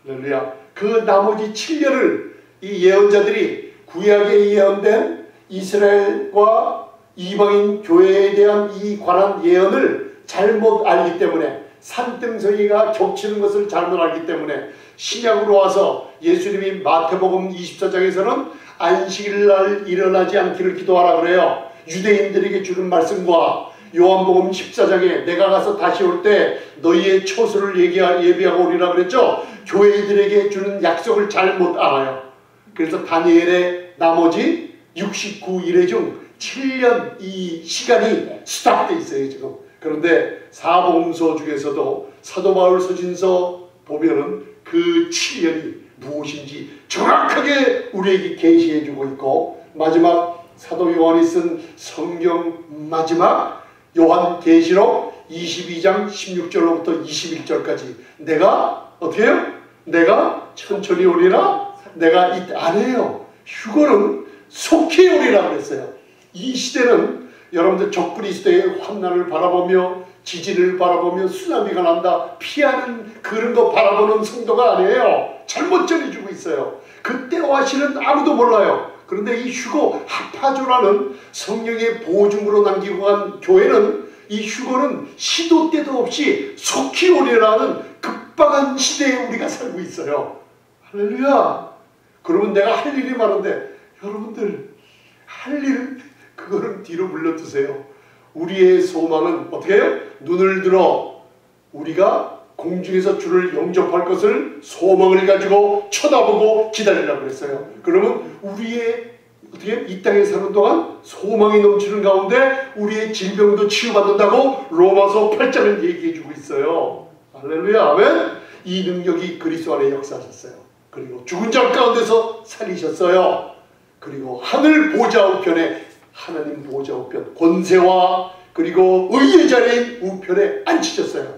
할렐루야. 그 나머지 7년을 이 예언자들이 구약에 예언된 이스라엘과 이방인 교회에 대한 이 관한 예언을 잘못 알기 때문에 산등성이가 겹치는 것을 잘못 알기 때문에 신약으로 와서 예수님이 마태복음 24장에서는 안식일날 일어나지 않기를 기도하라 그래요. 유대인들에게 주는 말씀과 요한복음 14장에 내가 가서 다시 올 때 너희의 처소를 예비하고 오리라 그랬죠. 교회들에게 주는 약속을 잘못 알아요. 그래서 다니엘의 나머지 69일의 중 7년 이 시간이 스탑돼 있어요 지금. 그런데 사복음서 중에서도 사도 바울 서신서 보면은 그 7년이 무엇인지 정확하게 우리에게 계시해 주고 있고, 마지막 사도 요한이 쓴 성경 마지막 요한계시록 22장 16절로부터 21절까지 내가 어떻게 해요? 내가 천천히 오리라. 내가 안 해요. 휴거는 속히 오리라 그랬어요. 이 시대는 여러분들 적그리스도의 환난을 바라보며 지진을 바라보며 쓰나미가 난다 피하는 그런 거 바라보는 성도가 아니에요. 잘못 전해주고 있어요. 그때와 실은 아무도 몰라요. 그런데 이 휴거 하파조라는 성령의 보증으로 남기고 간 교회는 이 휴거는 시도 때도 없이 속히 오리라는 급박한 시대에 우리가 살고 있어요. 할렐루야. 그러면 내가 할 일이 많은데 여러분들 할 일 그거는 뒤로 물려두세요. 우리의 소망은 어떻게 해요? 눈을 들어 우리가 공중에서 주를 영접할 것을 소망을 가지고 쳐다보고 기다리라고 그랬어요. 그러면 우리의 어떻게 이 땅에 사는 동안 소망이 넘치는 가운데 우리의 질병도 치유받는다고 로마서 8장을 얘기해주고 있어요. 할렐루야. 아멘. 이 능력이 그리스도 안에 역사하셨어요. 그리고 죽은 자 가운데서 살리셨어요. 그리고 하늘 보좌 우편에 하나님 보좌 우편 권세와 그리고 의의 자리인 우편에 앉히셨어요.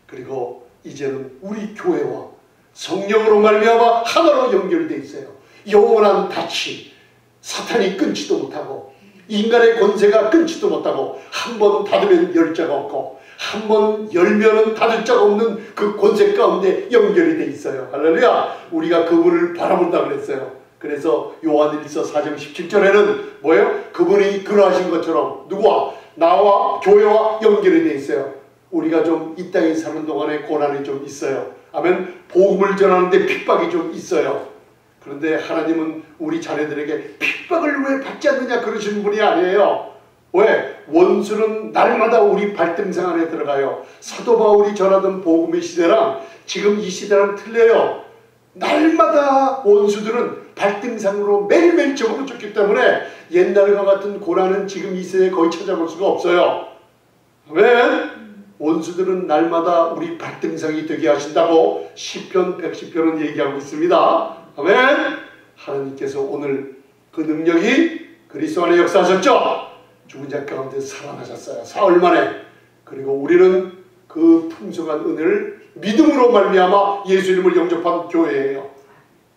그리고 이제는 우리 교회와 성령으로 말미암아 하나로 연결되어 있어요. 영원한 닻이 사탄이 끊지도 못하고 인간의 권세가 끊지도 못하고 한 번 닫으면 열 자가 없고 한 번 열면은 닫을 자가 없는 그 권세 가운데 연결이 되어 있어요. 할렐루야. 우리가 그분을 바라본다 그랬어요. 그래서 요한일서 4장 17절에는 뭐예요? 그분이 그러하신 것처럼 누구와? 나와 교회와 연결이 되어 있어요. 우리가 좀 이 땅에 사는 동안에 고난이 좀 있어요. 아멘. 복음을 전하는데 핍박이 좀 있어요. 그런데 하나님은 우리 자녀들에게 핍박을 왜 받지 않느냐 그러시는 분이 아니에요. 왜? 원수는 날마다 우리 발등상 안에 들어가요. 사도 바울이 전하던 복음의 시대랑 지금 이 시대랑 틀려요. 날마다 원수들은 발등상으로 매일매일 접어줬기 때문에 옛날과 같은 고난은 지금 이 세대에 거의 찾아볼 수가 없어요. 아멘. 원수들은 날마다 우리 발등상이 되게 하신다고 시편 110편은 얘기하고 있습니다. 아멘. 하나님께서 오늘 그 능력이 그리스도 안에 역사하셨죠. 죽은 자 가운데 살아나셨어요. 사흘 만에. 그리고 우리는 그 풍성한 은혜를 믿음으로 말미암아 예수님을 영접한 교회예요.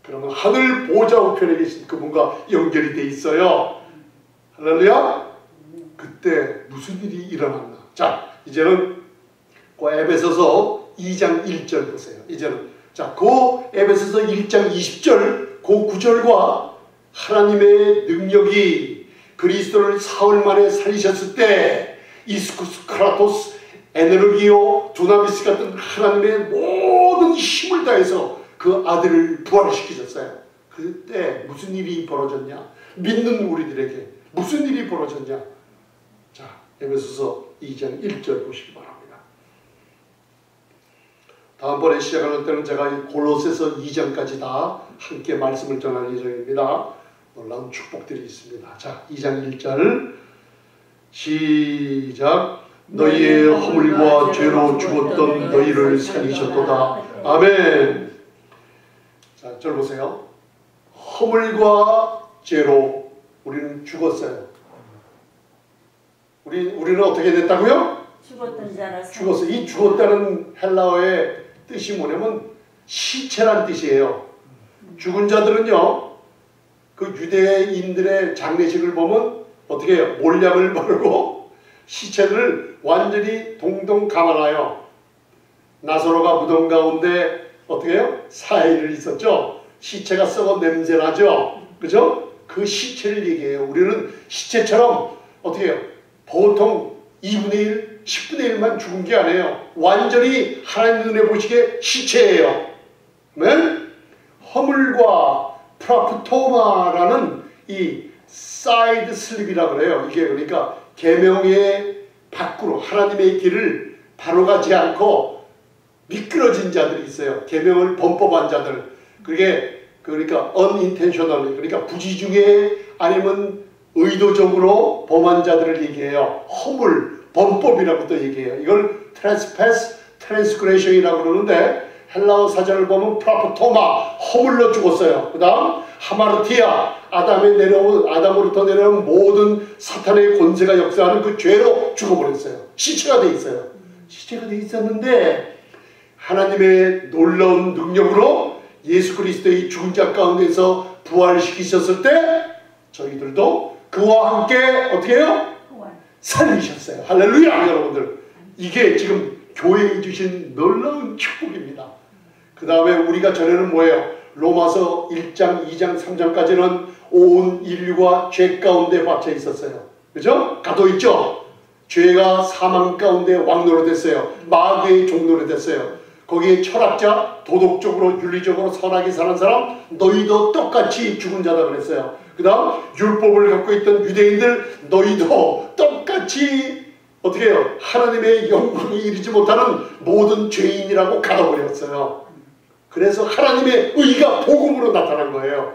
그러면 하늘 보좌 우편에 계신 그분과 연결이 돼 있어요. 할렐루야. 그때 무슨 일이 일어났나. 자, 이제는 그 에베소서 2장 1절 보세요. 이제는 자, 그 에베소서 1장 20절 그 구절과 하나님의 능력이 그리스도를 사흘 만에 살리셨을 때 이스쿠스 크라토스 에네르기오 두나미스 같은 하나님의 모든 힘을 다해서 그 아들을 부활시키셨어요. 그때 무슨 일이 벌어졌냐? 믿는 우리들에게 무슨 일이 벌어졌냐? 자, 에베소서 2장 1절 보시기 바랍니다. 다음번에 시작할 때는 제가 골로새서 2장까지 다 함께 말씀을 전할 예정입니다. 놀라운 축복들이 있습니다. 자, 2장 1절 시작. 너희의 허물과 죄로 죽었던 너희를 살리셨도다. 아멘. 자, 절 보세요. 허물과 죄로 우리는 죽었어요. 우리는 어떻게 됐다고요? 죽었던 자라 죽었어. 이 죽었다는 헬라어의 뜻이 뭐냐면 시체란 뜻이에요. 죽은 자들은요, 그 유대인들의 장례식을 보면 어떻게 해요? 몰약을 바르고 시체들을 완전히 동동 감아놔요. 나사로가 무덤 가운데 어떻게 해요? 4일을 있었죠. 시체가 썩어 냄새나죠. 그죠? 그 시체를 얘기해요. 우리는 시체처럼 어떻게 해요? 보통 2분의 1, 10분의 1만 죽은 게 아니에요. 완전히 하나님 눈에 보시기에 시체예요. 네? 허물과 프라프토마라는 이 사이드 슬립이라고 그래요. 이게 그러니까 계명의 밖으로 하나님의 길을 바로 가지 않고 미끄러진 자들이 있어요. 계명을 범법한 자들. 그게 그러니까 unintentionally, 그러니까 부지중에 아니면 의도적으로 범한 자들을 얘기해요. 허물, 범법이라고 또 얘기해요. 이걸 trespass, transgression이라고 그러는데 헬라어 사전을 보면 프라프토마, 허물로 죽었어요. 그 다음 하마르티아, 아담으로부터 내려온 모든 사탄의 권세가 역사하는 그 죄로 죽어버렸어요. 시체가 돼 있어요. 시체가 돼 있었는데 하나님의 놀라운 능력으로 예수 그리스도의 죽은 자 가운데서 부활시키셨을 때 저희들도 그와 함께 어떻게 해요? 살리셨어요. 할렐루야 여러분들. 이게 지금 교회에 주신 놀라운 축복입니다. 그 다음에 우리가 전에는 뭐예요? 로마서 1장, 2장, 3장까지는 온 인류가 죄 가운데 박혀 있었어요. 그죠? 가도 있죠? 죄가 사망 가운데 왕노로 됐어요. 마귀의 종노로 됐어요. 거기에 철학자, 도덕적으로 윤리적으로 선하게 사는 사람, 너희도 똑같이 죽은 자다 그랬어요. 그 다음 율법을 갖고 있던 유대인들, 너희도 똑같이 어떻게 해요? 하나님의 영광에 이르지 못하는 모든 죄인이라고 가둬버렸어요. 그래서 하나님의 의가 복음으로 나타난 거예요.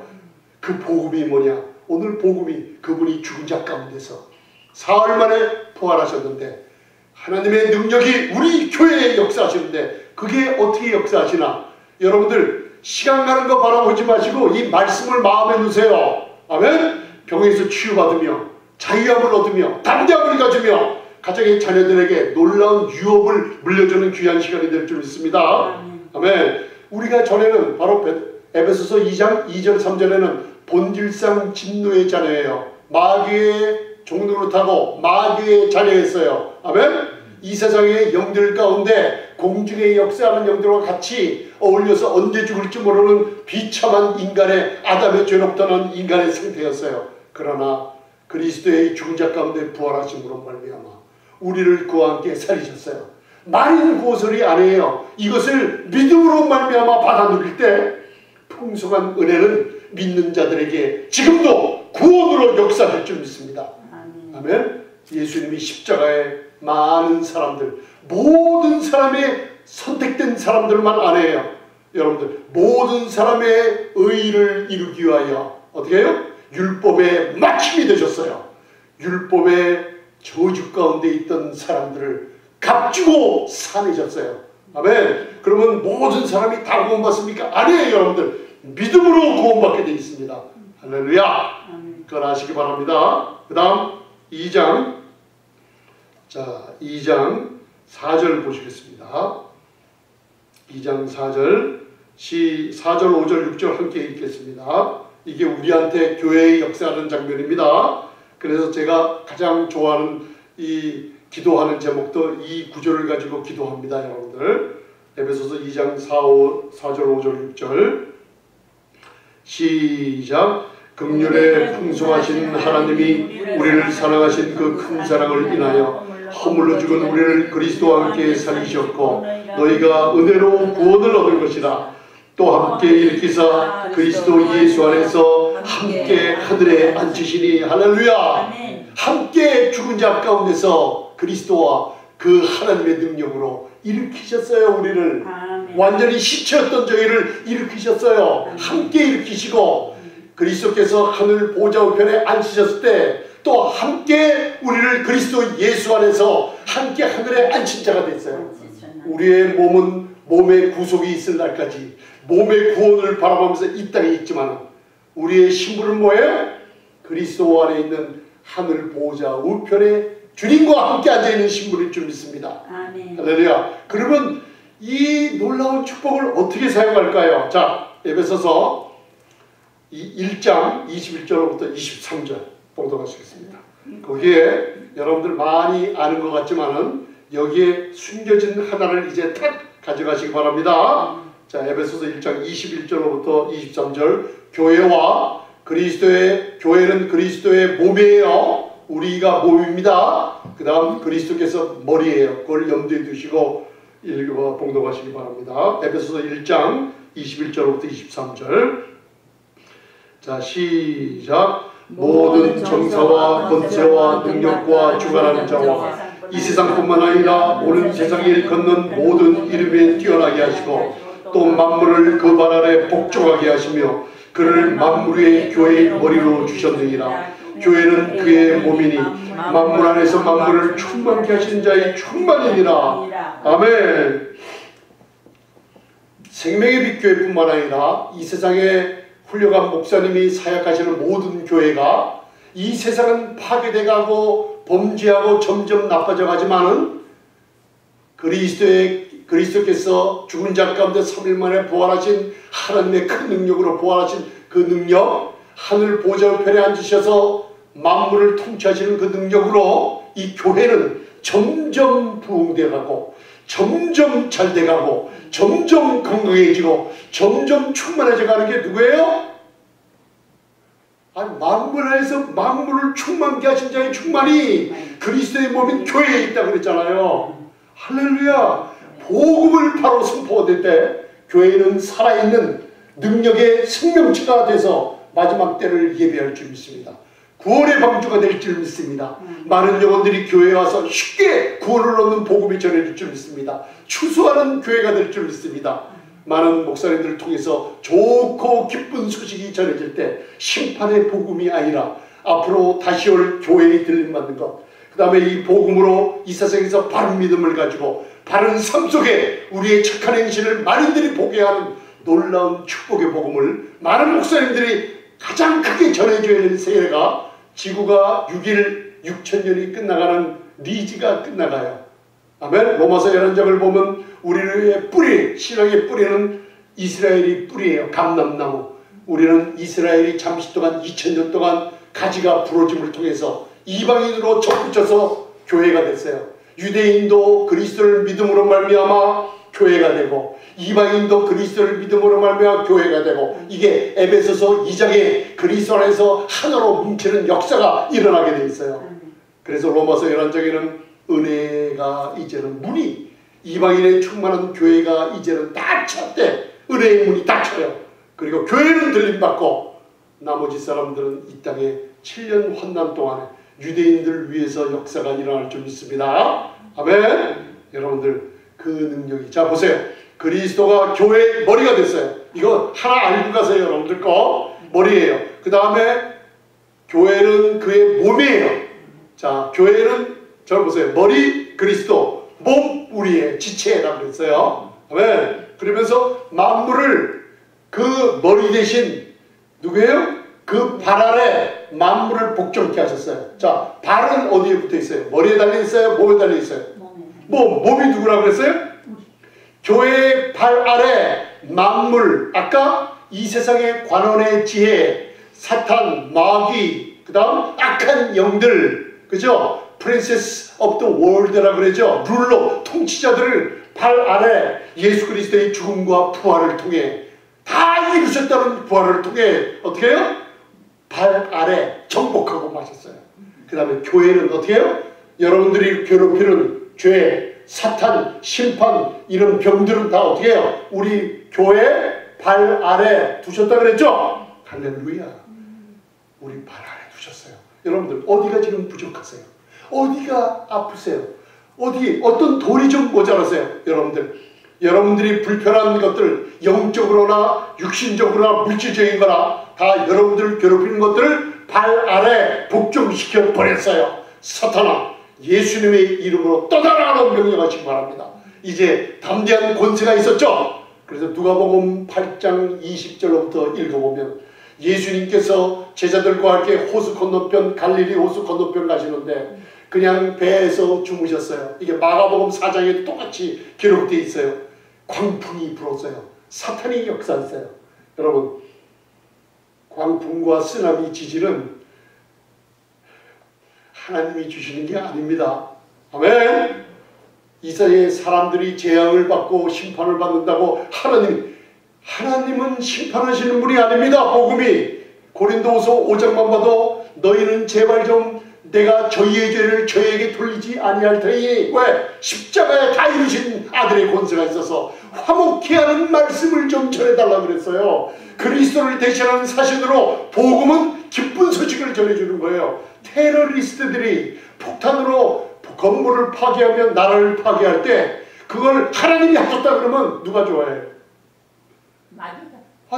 그 복음이 뭐냐? 오늘 복음이 그분이 죽은 자 가운데서 사흘 만에 부활하셨는데 하나님의 능력이 우리 교회에 역사하시는데 그게 어떻게 역사하시나? 여러분들 시간 가는 거 바라보지 마시고 이 말씀을 마음에 넣으세요. 아멘? 병에서 치유받으며 자유함을 얻으며 담대함을 가지며 가정의 자녀들에게 놀라운 유업을 물려주는 귀한 시간이 될 줄 믿습니다. 아멘. 우리가 전에는 바로 에베소서 2장 2절 3절에는 본질상 진노의 자녀예요. 마귀의 종노릇하고 마귀의 자녀였어요. 아멘. 이 세상의 영들 가운데 공중에 역사하는 영들과 같이 어울려서 언제 죽을지 모르는 비참한 인간의 아담의 죄로부터 난 인간의 상태였어요. 그러나 그리스도의 죽은 자 가운데 부활하심으로 말미암아 우리를 그와 함께 살리셨어요. 말이는 고소리 아니에요. 이것을 믿음으로 말미암아 받아 누릴 때 풍성한 은혜는 믿는 자들에게 지금도 구원으로 역사될 줄 믿습니다. 아멘. 예수님이 십자가에 많은 사람들, 모든 사람의 선택된 사람들만 아니에요. 여러분들 모든 사람의 의의를 이루기 위하여 어떻게 해요? 율법의 마침이 되셨어요. 율법의 저주 가운데 있던 사람들을 값주고 사내셨어요. 아멘. 그러면 모든 사람이 다 구원받습니까? 아니에요. 여러분들 믿음으로 구원받게 되어 있습니다. 할렐루야. 그걸 아시기 바랍니다. 그 다음 2장, 자 2장 4절 보시겠습니다. 2장 4절 4절 5절 6절 함께 읽겠습니다. 이게 우리한테 교회의 역사하는 장면입니다. 그래서 제가 가장 좋아하는 이 기도하는 제목도 이 구절을 가지고 기도합니다. 여러분들 에베소서 2장 4절 5절 6절 시작. 긍휼에 풍성하신 하나님이 우리를 사랑하신 그 큰 사랑을 인하여 허물로 죽은 우리를 그리스도와 함께 살리셨고 너희가 은혜로 구원을 얻을 것이라. 또 함께 일으키사 그리스도 예수 안에서 함께 하늘에 앉히시니. 할렐루야. 함께 죽은 자 가운데서 그리스도와 그 하나님의 능력으로 일으키셨어요. 우리를 완전히 시체였던 저희를 일으키셨어요. 함께 일으키시고 그리스도께서 하늘 보좌 우편에 앉히셨을 때 또 함께 우리를 그리스도 예수 안에서 함께 하늘에 앉힌 자가 됐어요. 우리의 몸은 몸의 구속이 있을 날까지 몸의 구원을 바라보면서 이 땅에 있지만 우리의 신분은 뭐예요? 그리스도 안에 있는 하늘 보좌 우편에 주님과 함께 앉아있는 신분일 줄 믿습니다. 아멘. 할렐루야. 그러면 이 놀라운 축복을 어떻게 사용할까요? 자, 에베소서 1장 21절부터 23절 봉독하시겠습니다. 거기에 여러분들 많이 아는 것 같지만은 여기에 숨겨진 하나를 이제 탁 가져가시기 바랍니다. 자, 에베소서 1장 21절부터 23절. 교회는 그리스도의 몸이에요. 우리가 몸입니다. 그 다음 그리스도께서 머리예요. 그걸 염두에 두시고 봉독하시기 바랍니다. 에베소서 1장 21절부터 23절. 자, 시작. 모든 정사와 권세와 능력과 주관하는 자와 이 세상뿐만 아니라 오는 세상에 일컫는 모든 이름에 뛰어나게 하시고 또 만물을 그 발 아래 복종하게 하시며 그를 만물 위의 교회의 머리로 주셨느니라. 교회는 그의 몸이니 만물 안에서 만물을 충만케 하신 자의 충만이니라. 아멘. 생명의 빛 교회뿐만 아니라 이 세상에 훌륭한 목사님이 사역하시는 모든 교회가 이 세상은 파괴돼가고 범죄하고 점점 나빠져 가지만은 그리스도께서 죽은 자 가운데 3일 만에 부활하신 하나님의 큰 능력으로 부활하신 그 능력, 하늘 보좌우편에 앉으셔서 만물을 통치하시는 그 능력으로 이 교회는 점점 부흥돼가고 점점 잘돼가고 점점 건강해지고 점점 충만해져가는 게 누구예요? 아니, 만물 안에서 만물을 충만케 하신 자의 충만이 그리스도의 몸인 교회에 있다고 그랬잖아요. 할렐루야. 복음을 바로 선포될 때 교회는 살아있는 능력의 생명체가 돼서 마지막 때를 예배할 줄 믿습니다. 구원의 방주가 될 줄 믿습니다. 많은 영혼들이 교회에 와서 쉽게 구원을 얻는 복음이 전해질 줄 믿습니다. 추수하는 교회가 될 줄 믿습니다. 많은 목사님들을 통해서 좋고 기쁜 소식이 전해질 때 심판의 복음이 아니라 앞으로 다시 올 교회의 들림받는 것, 그 다음에 이 복음으로 이 세상에서 바른 믿음을 가지고 바른 삶 속에 우리의 착한 행실을 많은들이 보게 하는 놀라운 축복의 복음을 많은 목사님들이 가장 크게 전해줘야 될 세계가 지구가 6,000년이 끝나가는 리지가 끝나가요. 아멘. 로마서 11장을 보면 우리의 뿌리, 신앙의 뿌리는 이스라엘이 뿌리예요. 감람나무. 우리는 이스라엘이 잠시 동안 2000년 동안 가지가 부러짐을 통해서 이방인으로 접붙여서 교회가 됐어요. 유대인도 그리스도를 믿음으로 말미암아 교회가 되고 이방인도 그리스도를 믿음으로 말미암아 교회가 되고 이게 에베소서 2장에 그리스도 안에서 하나로 뭉치는 역사가 일어나게 돼 있어요. 그래서 로마서 11장에는 은혜가 이제는 문이 이방인의 충만한 교회가 이제는 닫혔대. 은혜의 문이 닫혀요. 그리고 교회는 들림받고 나머지 사람들은 이 땅에 7년 환난 동안에 유대인들 위해서 역사가 일어날 줄 믿습니다. 아멘. 여러분들 그 능력이, 자 보세요. 그리스도가 교회의 머리가 됐어요. 이거 하나 알고 가세요. 여러분들 거 머리예요. 그 다음에 교회는 그의 몸이에요. 자, 교회는 잘 보세요. 머리 그리스도, 몸 우리의 지체라고 그랬어요. 아멘. 그러면서 만물을 그 머리 대신 누구예요? 그 발 아래 만물을 복종케 하셨어요. 자, 발은 어디에 붙어 있어요? 머리에 달려 있어요? 몸에 달려 있어요? 몸이 누구라고 그랬어요? 교회의 발 아래 만물, 아까 이 세상의 관원의 지혜, 사탄, 마귀, 그 다음 악한 영들, 그죠? 프린세스 오브 더 월드라고 그러죠. 룰러, 통치자들을 발 아래 예수 그리스도의 죽음과 부활을 통해 다 이루셨다는 부활을 통해 어떻게 해요? 발 아래 정복하고 마셨어요. 그 다음에 교회는 어떻게 해요? 여러분들이 괴롭히는 죄, 사탄, 심판 이런 병들은 다 어떻게 해요? 우리 교회 발 아래 두셨다 그랬죠? 할렐루야. 우리 발 아래 두셨어요. 여러분들 어디가 지금 부족하세요? 어디가 아프세요? 어떤 돌이 좀 모자라세요? 여러분들이 불편한 것들, 영적으로나 육신적으로나 물질적인 거나 다 여러분들을 괴롭히는 것들을 발 아래 복종시켜 버렸어요. 사탄아, 예수님의 이름으로 떠나라고 명령하시기 바랍니다. 이제 담대한 권세가 있었죠? 그래서 누가복음 8장 20절로부터 읽어보면 예수님께서 제자들과 함께 호수 건너편, 갈릴리 호수 건너편 가시는데 그냥 배에서 주무셨어요. 이게 마가복음 4장에 똑같이 기록되어 있어요. 광풍이 불었어요. 사탄이 역사했어요. 여러분, 광풍과 쓰나미 지진은 하나님이 주시는 게 아닙니다. 아멘. 이 사이에 사람들이 재앙을 받고 심판을 받는다고 하나님은 심판하시는 분이 아닙니다. 복음이 고린도후서 5장만 봐도 너희는 제발 좀 내가 저희의 죄를 저희에게 돌리지 아니할 테니, 왜? 십자가에 다 이루신 아들의 권세가 있어서 화목케 하는 말씀을 좀 전해달라고 그랬어요. 그리스도를 대신하는 사신으로 복음은 기쁜 소식을 전해주는 거예요. 테러리스트들이 폭탄으로 건물을 파괴하면 나라를 파괴할 때 그걸 하나님이 하셨다 그러면 누가 좋아해요?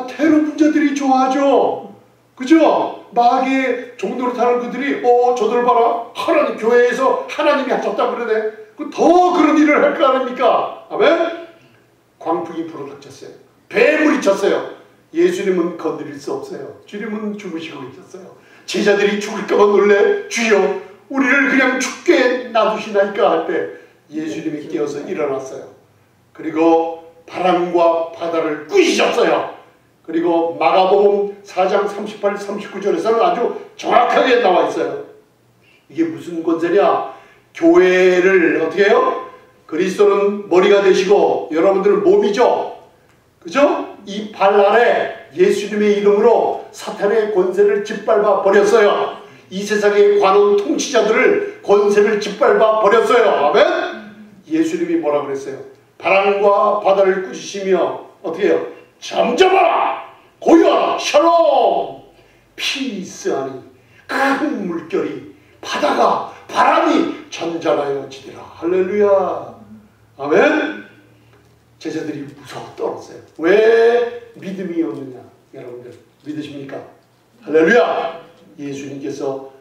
테러 분자들이 좋아하죠. 그죠? 마귀의 종노릇 하는 그들이 저들 봐라, 하나님 교회에서 하나님이 하셨다 그러네. 더 그런 일을 할 거 아닙니까? 아멘? 광풍이 불어닥쳤어요. 뱀물이 쳤어요. 예수님은 건드릴 수 없어요. 주님은 주무시고 있었어요. 제자들이 죽을까봐 놀래, 주여 우리를 그냥 죽게 놔두시나이까 할 때 예수님이 깨어서 일어났어요. 그리고 바람과 바다를 꾸짖었어요. 그리고 마가복음 4장 38, 39절에서는 아주 정확하게 나와 있어요. 이게 무슨 권세냐? 교회를 어떻게 해요? 그리스도는 머리가 되시고 여러분들은 몸이죠. 그죠? 이 발 아래 예수님의 이름으로 사탄의 권세를 짓밟아 버렸어요. 이 세상의 관원 통치자들을 권세를 짓밟아 버렸어요. 아멘? 예수님이 뭐라 그랬어요? 바람과 바다를 꾸짖으시며 어떻게 해요? 잠잠하라! 고요하라! 샬롬! 피스하니 큰 물결이 바다가 바람이 잔잔하여 지더라. 할렐루야. 아멘. 제자들이 무서워 떨었어요. 왜 믿음이 없느냐? 여러분들 믿으십니까? 할렐루야. 예수님께서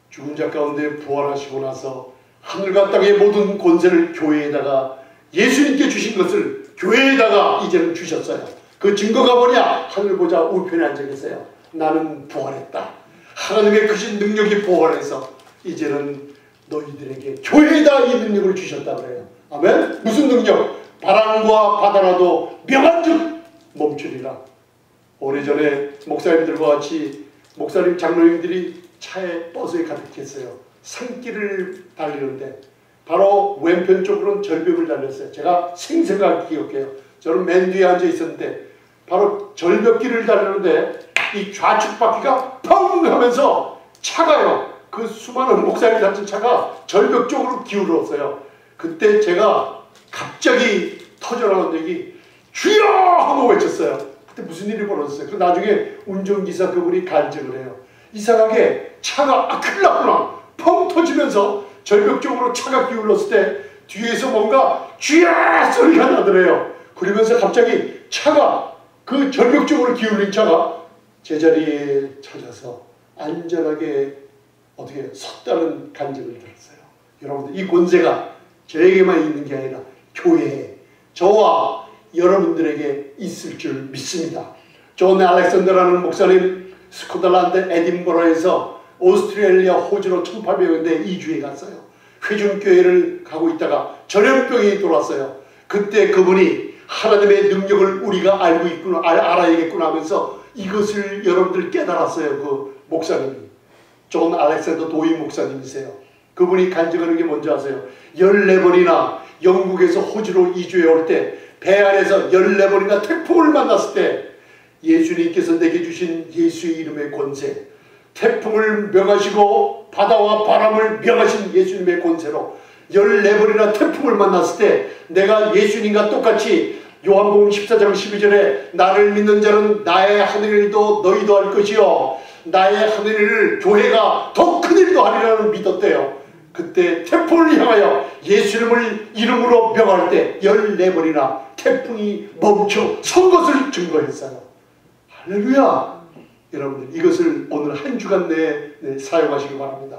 죽은 자 가운데 부활하시고 나서 하늘과 땅의 모든 권세를 교회에다가, 예수님께 주신 것을 교회에다가 이제는 주셨어요. 그 증거가 뭐냐? 하늘 보자 우편에 앉아 계세요. 나는 부활했다. 하나님의 크신 능력이 부활해서 이제는 너희들에게 교회에다 이 능력을 주셨다 그래요. 아멘? 무슨 능력? 바람과 바다라도 명한즉 멈추리라. 오래전에 목사님들과 같이 목사님 장로님들이 차에 버스에 가득했어요. 산길을 달리는데 바로 왼편 쪽으로는 절벽을 달렸어요. 제가 생생하게 기억해요. 저는 맨 뒤에 앉아 있었는데 바로 절벽길을 달리는데 이 좌측 바퀴가 펑 하면서 차가요. 그 수많은 목사님이 다친 차가 절벽 쪽으로 기울었어요. 그때 제가 갑자기 터져나온 얘기 주여! 하고 외쳤어요. 그때 무슨 일이 벌어졌어요. 그 나중에 운전기사 그분이 간증을 해요. 이상하게 차가 큰일 났구나. 펑 터지면서 절벽 쪽으로 차가 기울었을 때 뒤에서 뭔가 주여! 소리가 나더래요. 그러면서 갑자기 차가 그 절벽 쪽으로 기울인 차가 제자리에 찾아서 안전하게 어떻게 섰다는 간증을 들었어요. 여러분들 이 권세가 저에게만 있는 게 아니라 교회에 저와 여러분들에게 있을 줄 믿습니다. 존 알렉산더라는 목사님 스코틀랜드 에딘버러에서 오스트레일리아 호주로 1800년대 이주해 갔어요. 회중교회를 가고 있다가 전염병이 돌았어요. 그때 그분이 하나님의 능력을 우리가 알고 있구나, 알아야겠구나 하면서 이것을 여러분들 깨달았어요. 그 목사님이 존 알렉산더 도이 목사님이세요. 그분이 간증하는 게 뭔지 아세요? 14번이나 영국에서 호주로 이주해 올 때 배 안에서 14번이나 태풍을 만났을 때 예수님께서 내게 주신 예수의 이름의 권세, 태풍을 명하시고 바다와 바람을 명하신 예수님의 권세로 14번이나 태풍을 만났을 때 내가 예수님과 똑같이 요한복음 14장 12절에 나를 믿는 자는 나의 하늘일도 너희도 할 것이요 나의 하늘을 교회가 더 큰 일도 하리라는 믿었대요. 그때 태풍을 향하여 예수님을 이름으로 명할 때 14번이나 태풍이 멈춰 선 것을 증거했어요. 할렐루야. 여러분들 이것을 오늘 한 주간 내에 사용하시기 바랍니다.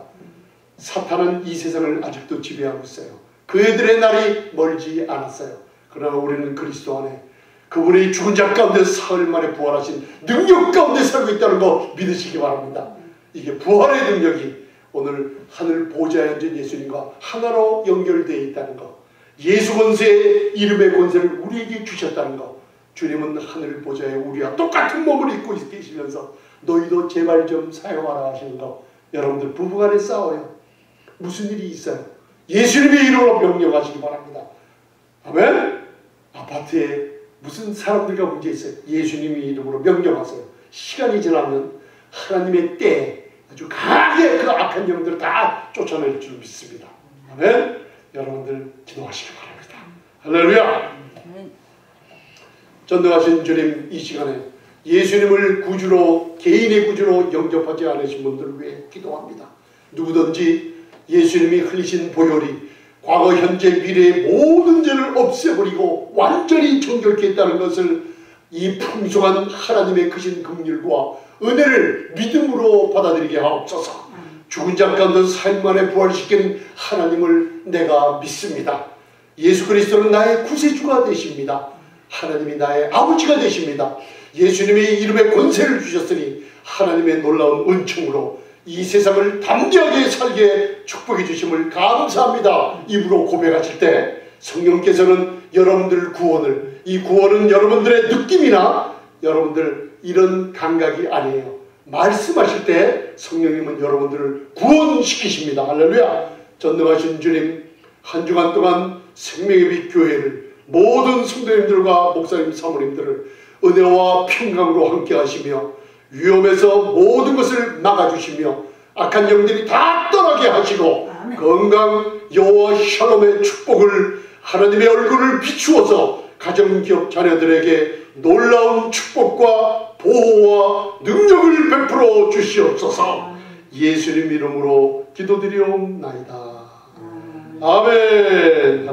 사탄은 이 세상을 아직도 지배하고 있어요. 그애들의 날이 멀지 않았어요. 그러나 우리는 그리스도 안에 그분이 죽은 자 가운데 사흘 만에 부활하신 능력 가운데 살고 있다는 거 믿으시기 바랍니다. 이게 부활의 능력이 오늘 하늘 보좌에 앉은 예수님과 하나로 연결되어 있다는 것, 예수 권세의 이름의 권세를 우리에게 주셨다는 것, 주님은 하늘 보좌에 우리와 똑같은 몸을 입고 계시면서 너희도 제발 좀 사용하라 하시는 거, 여러분들 부부간에 싸워요. 무슨 일이 있어요? 예수님의 이름으로 명령하시기 바랍니다. 아멘? 아파트에 무슨 사람들과 문제 있어요? 예수님의 이름으로 명령하세요. 시간이 지나면 하나님의 때에 아주 강하게 그 악한 영들을 다 쫓아낼 줄 믿습니다. 아멘? 여러분들 기도하시기 바랍니다. 할렐루야! 전능하신 주님, 이 시간에 예수님을 구주로, 개인의 구주로 영접하지 않으신 분들을 위해 기도합니다. 누구든지 예수님이 흘리신 보혈이 과거, 현재, 미래의 모든 죄를 없애버리고 완전히 정결케 했다는 것을, 이 풍성한 하나님의 크신 긍휼과 은혜를 믿음으로 받아들이게 하옵소서. 죽은 자 가운데 사흘 만에 부활시킨 하나님을 내가 믿습니다. 예수 그리스도는 나의 구세주가 되십니다. 하나님이 나의 아버지가 되십니다. 예수님의 이름에 권세를 주셨으니 하나님의 놀라운 은총으로 이 세상을 담대하게 살게 축복해 주심을 감사합니다. 입으로 고백하실 때 성령께서는 여러분들 구원을, 이 구원은 여러분들의 느낌이나 여러분들 이런 감각이 아니에요. 말씀하실 때 성령님은 여러분들을 구원시키십니다. 할렐루야. 전능하신 주님, 한 주간 동안 생명의 빛 교회를, 모든 성도님들과 목사님 사모님들을 은혜와 평강으로 함께 하시며 위험에서 모든 것을 막아주시며 악한 영들이 다 떠나게 하시고 건강, 여호와 샬롬의 축복을, 하나님의 얼굴을 비추어서 가정기업 자녀들에게 놀라운 축복과 보호와 능력을 베풀어 주시옵소서. 예수님 이름으로 기도드리옵나이다. 아멘.